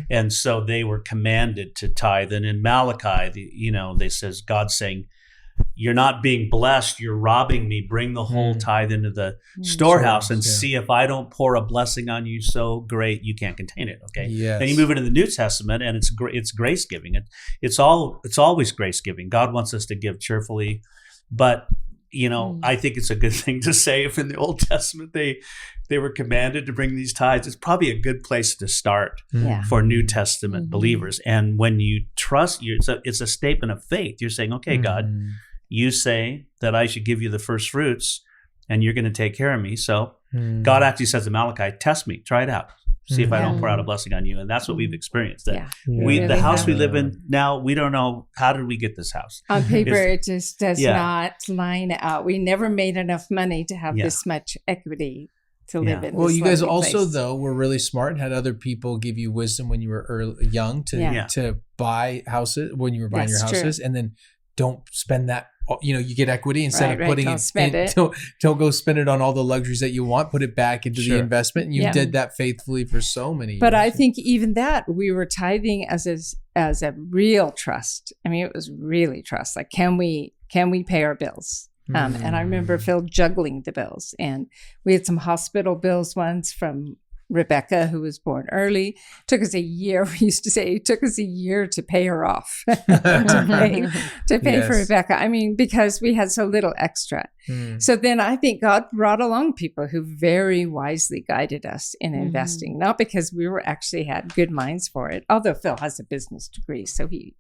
And so they were commanded to tithe. And in Malachi, they says, God's saying, you're not being blessed, you're robbing me. Bring the whole tithe into the storehouse and see if I don't pour a blessing on you so great you can't contain it. Okay. Yes. Then you move into the New Testament, and it's grace giving. It's always grace giving. God wants us to give cheerfully, but I think it's a good thing to say if in the Old Testament they were commanded to bring these tithes. It's probably a good place to start for New Testament believers. And when you trust, it's a statement of faith. You're saying, okay, God, you say that I should give you the first fruits, and you're going to take care of me. So God actually says to Malachi, test me, try it out. See if I don't pour out a blessing on you. And that's what we've experienced. That the house we live in now, we don't know, how did we get this house? On paper, it just does not line out. We never made enough money to have this much equity to live in. Well, you guys also, place. though, were really smart and had other people give you wisdom when you were young to buy houses, when you were buying your houses. And then don't spend that. You get equity instead of putting don't go spend it on all the luxuries that you want. Put it back into the investment. And you did that faithfully for so many years. But I think even that, we were tithing as a real trust. I mean, it was really trust. Like, can we pay our bills? And I remember Phil juggling the bills. And we had some hospital bills once from Rebecca, who was born early. Took us a year. We used to say it took us a year to pay her off, to pay for Rebecca. I mean, because we had so little extra. So then I think God brought along people who very wisely guided us in investing, not because we actually had good minds for it. Although Phil has a business degree, so he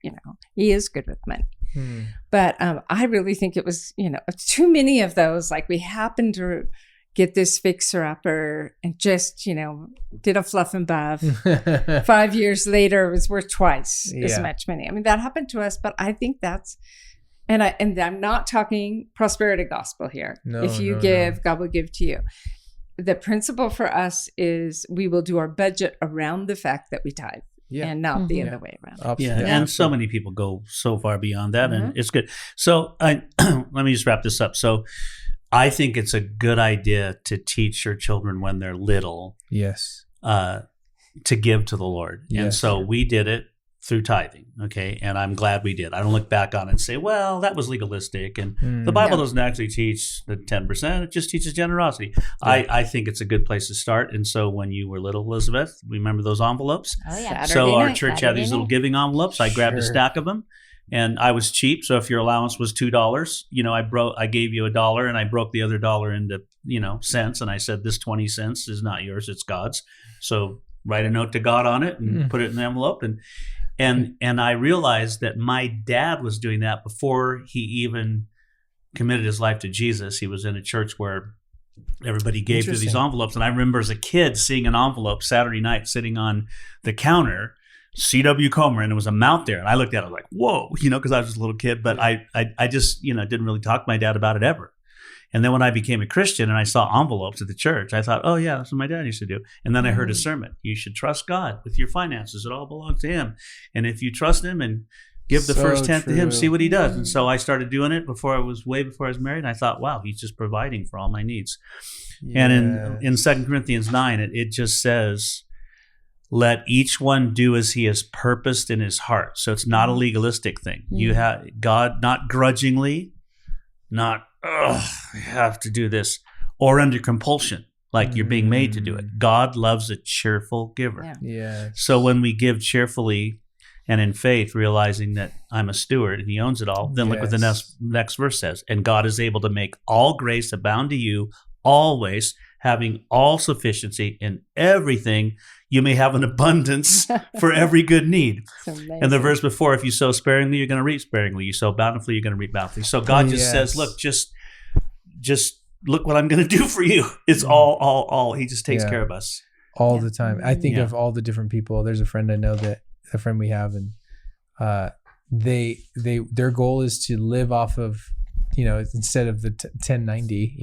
is good with money. But I really think it was, too many of those. Like, we happened to get this fixer-upper and just, did a fluff and buff. 5 years later, it was worth twice as much money. I mean, that happened to us, but I think that's, and I'm not talking prosperity gospel here. If you give, God will give to you. The principle for us is we will do our budget around the fact that we tithe. And not the other way around. And so many people go so far beyond that, and it's good. So let me just wrap this up. So I think it's a good idea to teach your children when they're little to give to the Lord. And so we did it through tithing, okay? And I'm glad we did. I don't look back on it and say, well, that was legalistic. And the Bible doesn't actually teach the 10%. It just teaches generosity. I think it's a good place to start. And so when you were little, Elizabeth, remember those envelopes? Oh, yeah. So our church had these little giving envelopes. I grabbed a stack of them. And I was cheap, so if your allowance was $2, I gave you $1, and I broke the other dollar into cents, and I said, this 20 cents is not yours, it's God's. So write a note to God on it and put it in an envelope. And I realized that my dad was doing that before he even committed his life to Jesus. He was in a church where everybody gave through these envelopes, and I remember as a kid seeing an envelope Saturday night sitting on the counter. C.W. Comer, and there was a mount there. And I looked at it, I was like, whoa, because I was just a little kid. But I just, didn't really talk to my dad about it ever. And then when I became a Christian and I saw envelopes at the church, I thought, oh yeah, that's what my dad used to do. And then I heard a sermon. You should trust God with your finances. It all belongs to him. And if you trust him and give the first tenth to him, see what he does. And so I started doing it way before I was married. And I thought, wow, he's just providing for all my needs. Yeah. And in 2 Corinthians 9, it just says, let each one do as he has purposed in his heart. So it's not a legalistic thing. You have God, not grudgingly, not, you have to do this, or under compulsion, like you're being made to do it. God loves a cheerful giver. Yeah. So when we give cheerfully and in faith, realizing that I'm a steward and he owns it all, then look what the next verse says. And God is able to make all grace abound to you always, having all sufficiency in everything, you may have an abundance for every good need. And the verse before, if you sow sparingly, you're going to reap sparingly. You sow bountifully, you're going to reap bountifully. So God just says, look, just look what I'm going to do for you. It's all. He just takes care of us. All the time. I think of all the different people. There's a friend I know a friend we have, and their goal is to live off of, instead of the 10-90,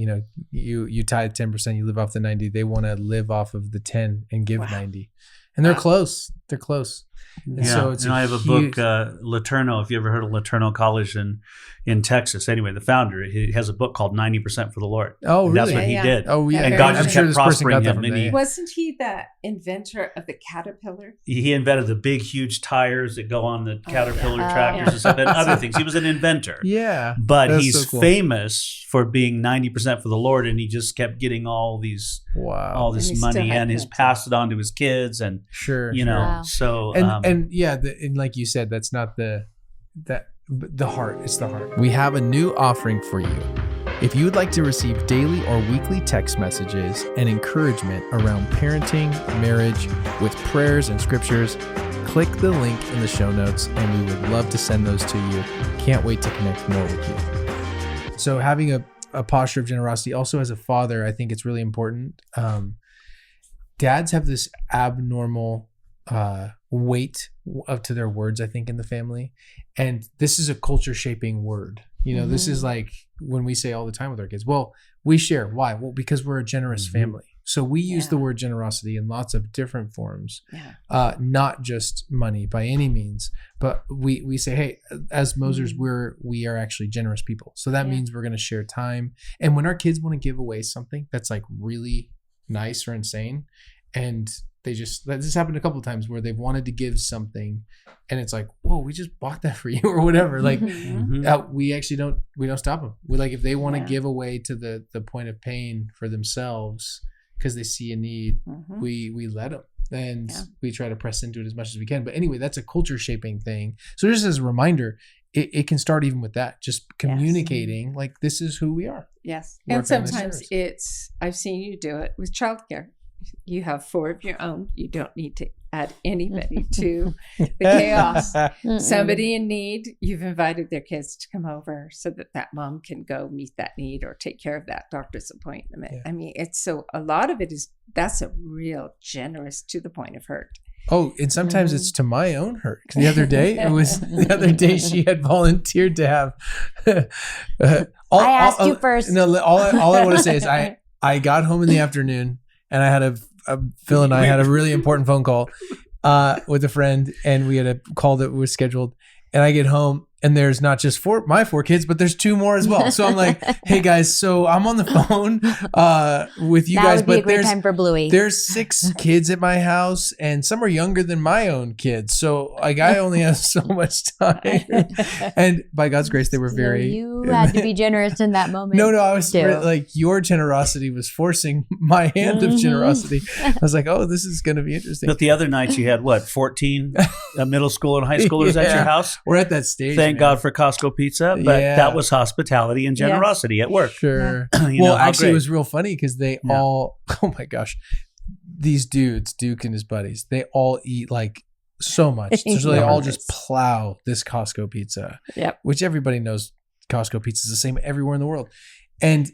you tithe 10%, you live off the 90. They want to live off of the 10 and give 90, and they're close. They're close. And so it's I have a book, Laterno. If you ever heard of Laterno College in Texas, anyway, the founder, he has a book called 90% for the Lord. Oh, really? That's what he did. Oh, yeah. And God just kept prospering him. Wasn't he the inventor of the caterpillar? He invented the big, huge tires that go on the caterpillar tractors and stuff, and other things. He was an inventor. Yeah. But he's so cool. Famous for being 90% for the Lord, and he just kept getting all this money, and he's passed it on to his kids, and so and like you said, that's not the heart. It's the heart. We have a new offering for you. If you would like to receive daily or weekly text messages and encouragement around parenting, marriage, with prayers and scriptures, click the link in the show notes, and we would love to send those to you. Can't wait to connect more with you. So having a posture of generosity, also as a father, I think it's really important. Dads have this abnormal weight up to their words, I think, in the family. And this is a culture shaping word. This is like when we say all the time with our kids, well, we share. Why? Well, because we're a generous family. So we use the word generosity in lots of different forms, not just money by any means, but we say, hey, as Mosers, we are actually generous people. So that means we're going to share time. And when our kids want to give away something that's like really nice or insane, and this happened a couple of times where they've wanted to give something and it's like, whoa, we just bought that for you or whatever. Like we actually don't stop them. We like, if they want to give away to the point of pain for themselves because they see a need, we let them, and we try to press into it as much as we can. But anyway, that's a culture shaping thing. So just as a reminder, it can start even with that, just communicating like, this is who we are. Yes. And sometimes I've seen you do it with childcare. You have 4 of your own. You don't need to add anybody to the chaos. Somebody in need, you've invited their kids to come over so that mom can go meet that need or take care of that doctor's appointment. I mean, a lot of it that's a real generous to the point of hurt. Oh, and sometimes it's to my own hurt. The other day she had volunteered to have. I asked you first. No, all I want to say is I got home in the afternoon. And I had Phil and I had a really important phone call with a friend, and we had a call that was scheduled. And I get home, and there's not just my 4 kids, but there's 2 more as well. So I'm like, hey guys, so I'm on the phone with you guys, but there's time for Bluey. There's 6 kids at my house, and some are younger than my own kids. So like, I only have so much time. And by God's grace, they were you had to be generous in that moment. No, I was like, your generosity was forcing my hand of generosity. I was like, oh, this is going to be interesting. But the other night you had 14 middle school and high schoolers at your house? We're at that stage. Thank God for Costco pizza, but that was hospitality and generosity at work. Sure. Actually, it was real funny because they all, oh my gosh, these dudes, Duke and his buddies, they all eat like so much. So they all just plow this Costco pizza, which everybody knows Costco pizza is the same everywhere in the world. And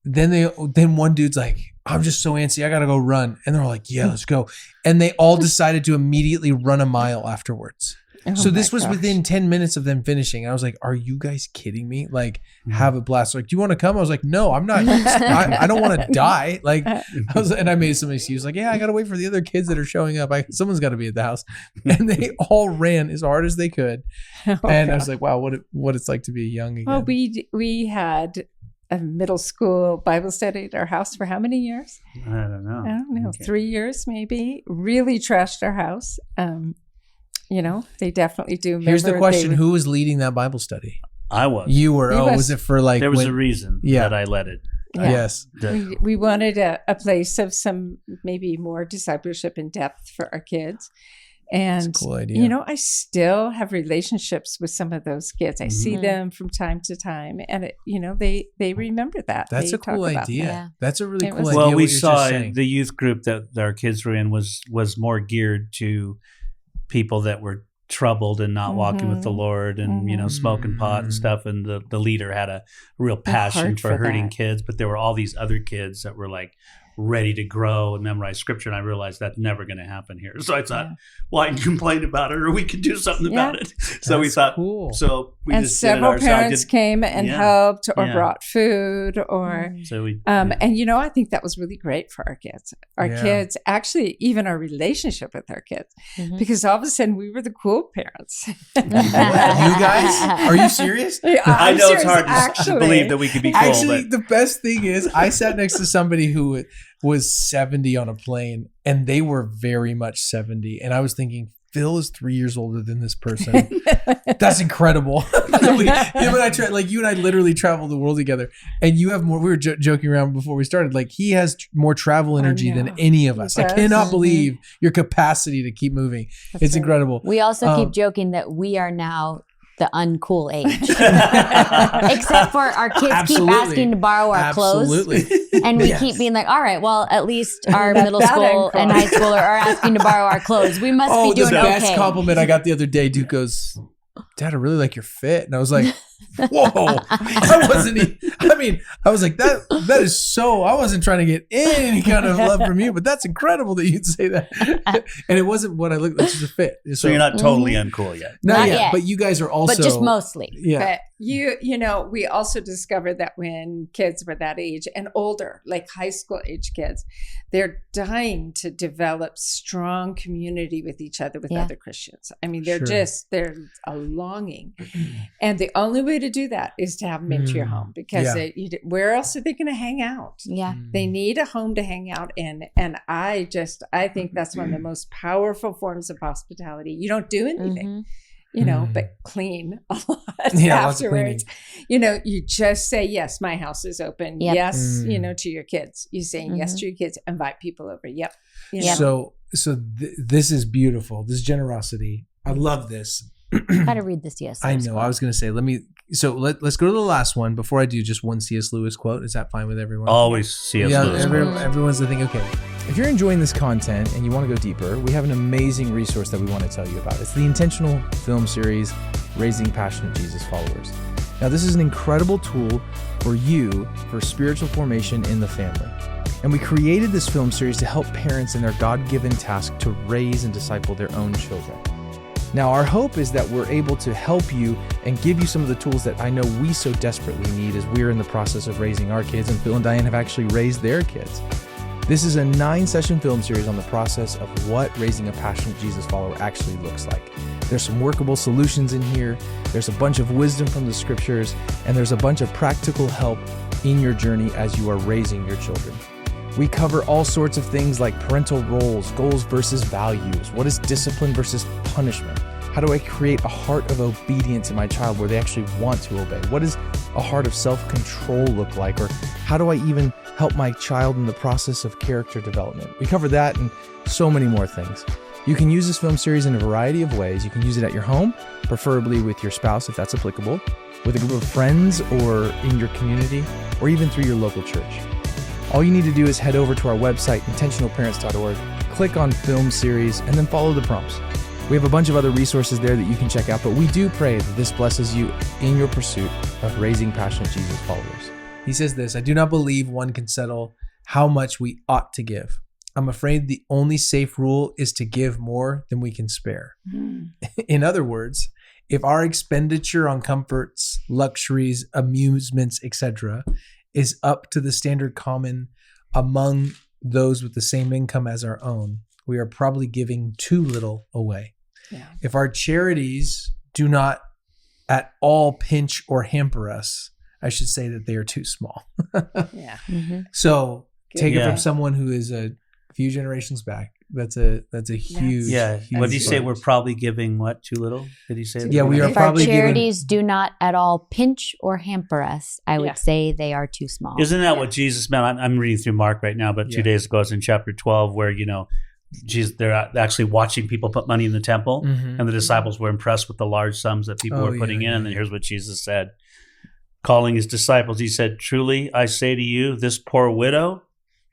then one dude's like, I'm just so antsy, I gotta go run. And they're all like, yeah, let's go. And they all decided to immediately run a mile afterwards. So Oh this my was gosh. within 10 minutes of them finishing. I was like, are you guys kidding me? Like, have a blast. Like, do you want to come? I was like, no, I'm not. I don't want to die. Like, and I made some excuse like, yeah, I got to wait for the other kids that are showing up. Someone's got to be at the house. And they all ran as hard as they could. And I was like, wow, what it's like to be young again. Well, we had a middle school Bible study at our house for how many years? I don't know. Okay. 3 years maybe. Really trashed our house. They definitely do. Here's the remember question. Who was leading that Bible study? I was. You were. He was. Was it for like... There was a reason that I led it. Yeah. Yes. We wanted a place of some maybe more discipleship and depth for our kids. And, That's a cool idea. I still have relationships with some of those kids. I see them from time to time, and they remember that. That's They a cool talk about idea. that. That's a really It cool was- idea. Well, what we you're just saw saying. the youth group that our kids were in was more geared to people that were troubled and not walking with the Lord and, smoking pot and stuff. And the leader had a real passion heart for for hurting that. kids, but there were all these other kids that were like ready to grow and memorize scripture. And I realized that's never going to happen here. So I thought, well, I can complain about it or we can do something about it. So we That's thought, cool. so we And just did it several ourselves. parents came and helped or Yeah. brought food or So we, and I think that was really great for our kids. Our Yeah. kids, actually, even our relationship with our kids, Mhm. because all of a sudden we were the cool parents. What, you guys? Are you serious? I know it's hard to actually. believe that we could be cool, Actually, but the best thing is I sat next to somebody who was 70 on a plane, and they were very much 70. And I was thinking, Phil is 3 years older than this person. That's incredible. You and I literally traveled the world together, and you have more. We were joking around before we started. Like, he has more travel energy than know. any of He us. I does. cannot believe your capacity to keep moving. That's It's right. incredible. We also keep joking that we are now the uncool age. Except for our kids Absolutely. keep asking to borrow our clothes. Absolutely. And we Yes. keep being like, all right, well, at least our That middle bad school uncle. and high schooler are asking to borrow our clothes. We must be The doing best okay. compliment I got the other day, Duke goes, Dad, I really like your fit. And I was like, whoa. I was like, that is so, I wasn't trying to get any kind of love from you, but that's incredible that you'd say that. And it wasn't what I looked like, it's just a fit. so you're not totally uncool yet. Not yet, yet. but you guys are also. But just mostly. Yeah. But we also discovered that when kids were that age and older, like high school age kids, they're dying to develop strong community with each other, with Yeah. other Christians. I mean, Sure. there's a longing. And the only way to do that is to have them into your home, because Yeah. where else are they going to hang out? Yeah. They need a home to hang out in. And I think that's one of the most powerful forms of hospitality. You don't do anything. Mhm. But clean a lot Yeah, lots of cleaning. afterwards. You just say, yes, my house is open. Yep. Yes, Mm. To your kids. You saying yes to your kids, invite people over. Yep. So this is beautiful. This generosity. I love this. Gotta read the C.S. I Lewis know. quote. I was going to say, let's go to the last one. Before I do, just one C.S. Lewis quote. Is that fine with everyone? Always C.S. Yeah, Lewis. everyone's thinking, okay. If you're enjoying this content and you want to go deeper, we have an amazing resource that we want to tell you about. It's the Intentional film series, Raising Passionate Jesus Followers. Now, this is an incredible tool for you for spiritual formation in the family. And we created this film series to help parents in their God-given task to raise and disciple their own children. Now, our hope is that we're able to help you and give you some of the tools that I know we so desperately need as we're in the process of raising our kids, and Phil+Diane have actually raised their kids. This is a 9-session film series on the process of what raising a passionate Jesus follower actually looks like. There's some workable solutions in here, there's a bunch of wisdom from the scriptures, and there's a bunch of practical help in your journey as you are raising your children. We cover all sorts of things like parental roles, goals versus values, what is discipline versus punishment, how do I create a heart of obedience in my child where they actually want to obey, what does a heart of self-control look like, or how do I even help my child in the process of character development. We cover that and so many more things. You can use this film series in a variety of ways. You can use it at your home, preferably with your spouse if that's applicable, with a group of friends or in your community, or even through your local church. All you need to do is head over to our website, intentionalparents.org, click on film series, and then follow the prompts. We have a bunch of other resources there that you can check out, but we do pray that this blesses you in your pursuit of raising passionate Jesus followers. He says this, I do not believe one can settle how much we ought to give. I'm afraid the only safe rule is to give more than we can spare. In other words, if our expenditure on comforts, luxuries, amusements, etc., is up to the standard common among those with the same income as our own, we are probably giving too little away. Yeah. If our charities do not at all pinch or hamper us, I should say that they are too small. Yeah. So take it Yeah. from someone who is a few generations back. That's a huge. Yeah. huge What did he say? part. We're probably giving what? Too little? Did he say that? Yeah, we are If our probably giving. charities do not at all pinch or hamper us, I would Yeah. say they are too small. Isn't that what Jesus meant? I'm reading through Mark right now, but 2 Yeah. days ago, it's in chapter 12 where, Jesus, they're actually watching people put money in the temple, Mhm. and the disciples were impressed with the large sums that people Oh, were putting yeah, in. yeah, And then yeah. here's what Jesus said. Calling his disciples, he said, "Truly, I say to you, this poor widow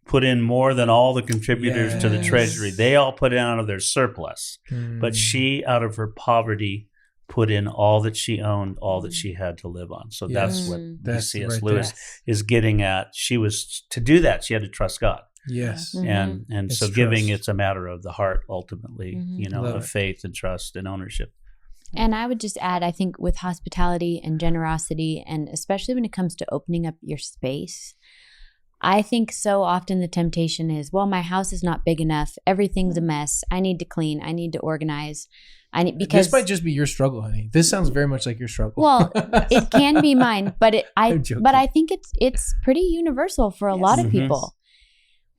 put in more than all the contributors to the Yes. treasury. They all put in out of their surplus. Mm. But she, out of her poverty, put in all that she owned, all that she had to live on." So that's Yes. what That's C.S. right Lewis is getting at. She was, to do that, she had to trust God. Yes. Mhm. And It's so giving, trust. it's a matter of the heart ultimately, Mhm. Love of it. faith and trust and ownership. And I would just add, I think with hospitality and generosity, and especially when it comes to opening up your space, I think so often the temptation is, well, my house is not big enough. Everything's a mess. I need to clean. I need to organize. Because this might just be your struggle, honey. This sounds very much like your struggle. well, it can be mine, but I'm joking. I think it's pretty universal for a lot of Mhm. people.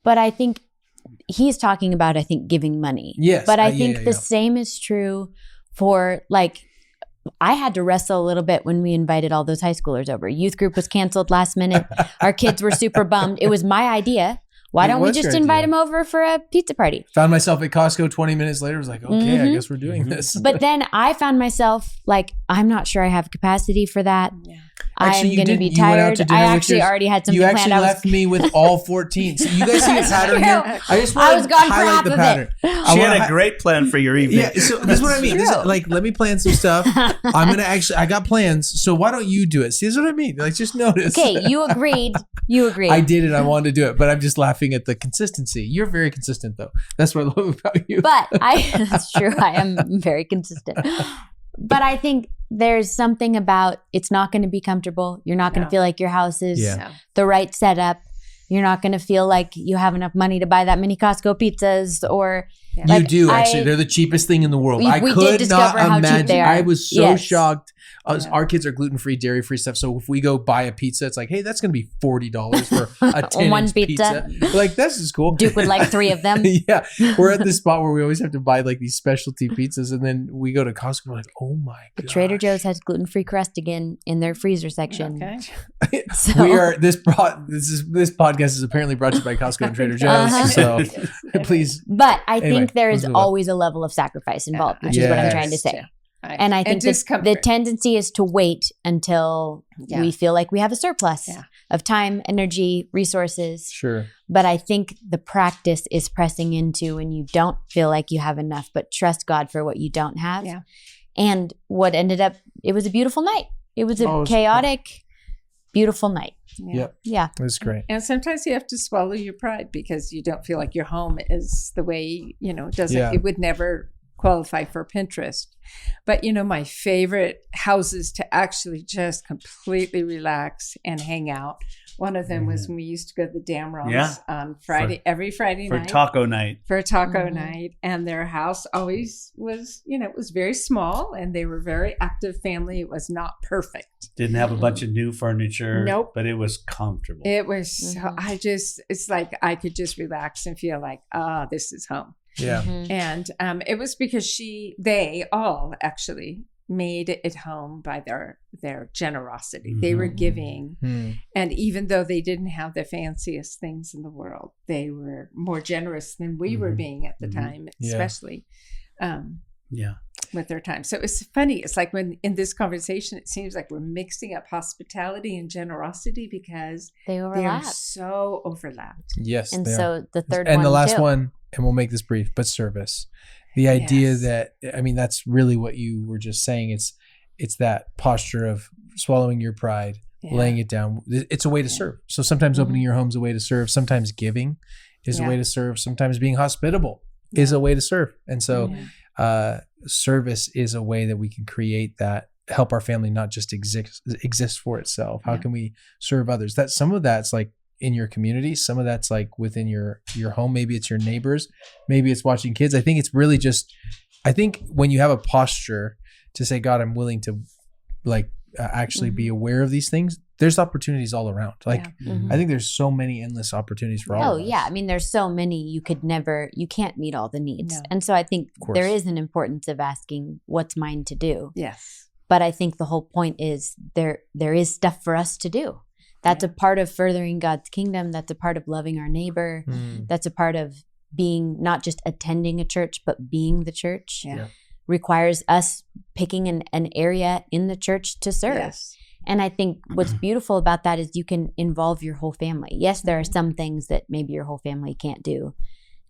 But I think he's talking about, I think, giving money. Yes. But I Yeah, think yeah, the yeah. same is true for, like, I had to wrestle a little bit when we invited all those high schoolers over. Youth group was canceled last minute. Our kids were super bummed. It was my idea. Why It don't we was just your invite idea. them over for a pizza party? Found myself at Costco 20 minutes later. I was like, okay, I Mhm. guess we're doing this. But then I found myself like, I'm not sure I have capacity for that. Yeah. Actually, I'm you going to didn't. be You went out tired. to dinner I with actually yours. already had something You planned. actually I was left me with all 14. So you guys see a pattern here? I just I want was to gone for highlight half the of pattern. it. I She wanna had a great plan for your evening. Yeah, so this is what I mean. This is, like, let me plan some stuff. I'm gonna I got plans. So why don't you do it? See, this is what I mean. Like, just notice. Okay, you agreed. You agreed. I did it. I wanted to do it, but I'm just laughing at the consistency. You're very consistent, though. That's what I love about you. But that's true. I am very consistent. But I think there's something about, it's not going to be comfortable. You're not going to No. feel like your house is Yeah. No. the right setup. You're not going to feel like you have enough money to buy that many Costco pizzas, or Yeah. You like, do, actually. I- They're the cheapest thing in the world. We I did could discover not how cheap imagine. they are. I was so Yes. shocked. Yeah. Our kids are gluten-free, dairy-free stuff. So if we go buy a pizza, it's like, hey, that's going to be $40 for a 10-inch One pizza. pizza. Like, this is cool. Duke would like 3 of them. Yeah. We're at this spot where we always have to buy like these specialty pizzas. And then we go to Costco. We're like, oh my God. Trader Joe's has gluten-free crust again in their freezer section. Okay. So, We are this podcast is apparently brought to you by Costco and Trader Joe's. Uh-huh. So please, but I Anyway, think there is let's move on. always a level of sacrifice involved, which is what I'm trying to say. And I think the discomfort. tendency is to wait until Yeah. we feel like we have a surplus Yeah. of time, energy, resources. sure. But I think the practice is pressing into when you don't feel like you have enough, but trust God for what you don't have. Yeah. And what ended up, it was a beautiful night. It was a Oh, it was chaotic, beautiful night. Yep. Yeah. That's great. And sometimes you have to swallow your pride because you don't feel like your home is the way, it doesn't, Yeah. it would never qualify for Pinterest. But, my favorite houses to actually just completely relax and hang out. One of them was when we used to go to the Damrons Yeah. on Friday, every Friday For night. taco night. For a taco Mhm. night. And their house always was, it was very small and they were very active family. It was not perfect. Didn't have a bunch of new furniture. Nope. But it was comfortable. It was, so, Mhm. it's like I could just relax and feel like, this is home. Yeah. Mhm. And it was because they all actually made it home by their generosity. They were Mhm. giving. Hmm. And even though they didn't have the fanciest things in the world, they were more generous than we were Mhm. being at the Mhm. time, Yeah. especially Yeah. with their time. So it's funny. It's like when in this conversation, it seems like we're mixing up hospitality and generosity because They they are overlap. so overlapped. Yes. And they are. so the third and one, the last too. one, and we'll make this brief, but service. The idea Yes. that, that's really what you were just saying. It's that posture of swallowing your pride, Yeah. laying it down. It's a way to serve. So sometimes opening your home is a way to serve. Sometimes giving is a way to serve. Sometimes being hospitable is a way to serve. And so service is a way that we can create that, help our family not just exist for itself. How can we serve others? That some of that's like in your community, some of that's like within your home. Maybe it's your neighbors, maybe it's watching kids. I think it's really just, I think when you have a posture to say, God, I'm willing to like actually be aware of these things, there's opportunities all around. Like, I think there's so many endless opportunities for all of us. Yeah. I mean, there's so many, you can't meet all the needs. No. And so I think there is an importance of asking what's mine to do. Yes. But I think the whole point is there is stuff for us to do. That's a part of furthering God's kingdom. That's a part of loving our neighbor. That's a part of being, not just attending a church, but being the church. Requires us picking an area in the church to serve. Yes. And I think what's beautiful about that is you can involve your whole family. Yes, there are some things that maybe your whole family can't do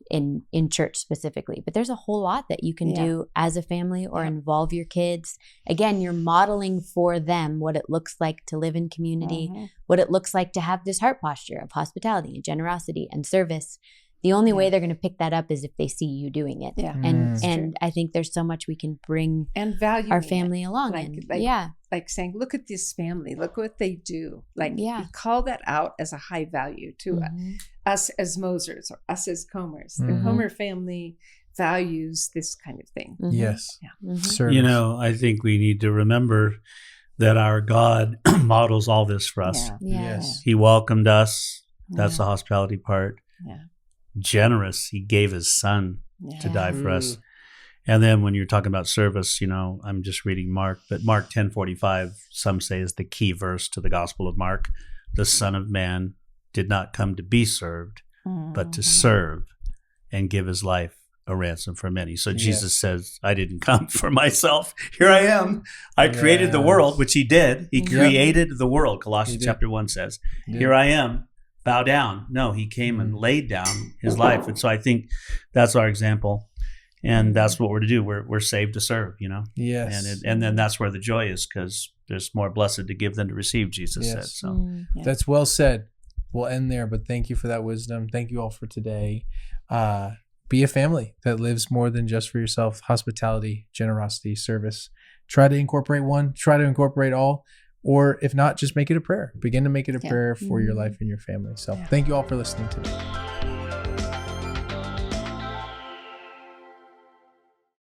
in church specifically, but there's a whole lot that you can do as a family or involve your kids. Again, you're modeling for them what it looks like to live in community, what it looks like to have this heart posture of hospitality and generosity and service. The only way they're going to pick that up is if they see you doing it. Yeah. And I think there's so much we can bring and value our family along. Like saying, look at this family, look what they do. Like call that out as a high value to us as Mosers or us as Comers. The Comer family values this kind of thing. Yes. You know, I think we need to remember that our God models all this for us. Yes. He welcomed us. That's the hospitality part. Generous. He gave his son to die for us. And then when you're talking about service, you know, I'm just reading Mark, but Mark 10:45, some say is the key verse to the Gospel of Mark. The Son of Man did not come to be served, but to serve and give his life a ransom for many. So Jesus says, I didn't come for myself. Here I am. I created the world, which he did. He created the world. Colossians chapter 1 says, here I am. Bow down. No, he came and laid down his life. And so I think that's our example. And that's what we're to do. We're saved to serve, you know? Yes. And then that's where the joy is, because there's more blessed to give than to receive, Jesus said. So that's well said. We'll end there, but thank you for that wisdom. Thank you all for today. Be a family that lives more than just for yourself. Hospitality, generosity, service. Try to incorporate one. Try to incorporate all. Or if not, just make it a prayer. Begin to make it a prayer for your life and your family. So thank you all for listening today.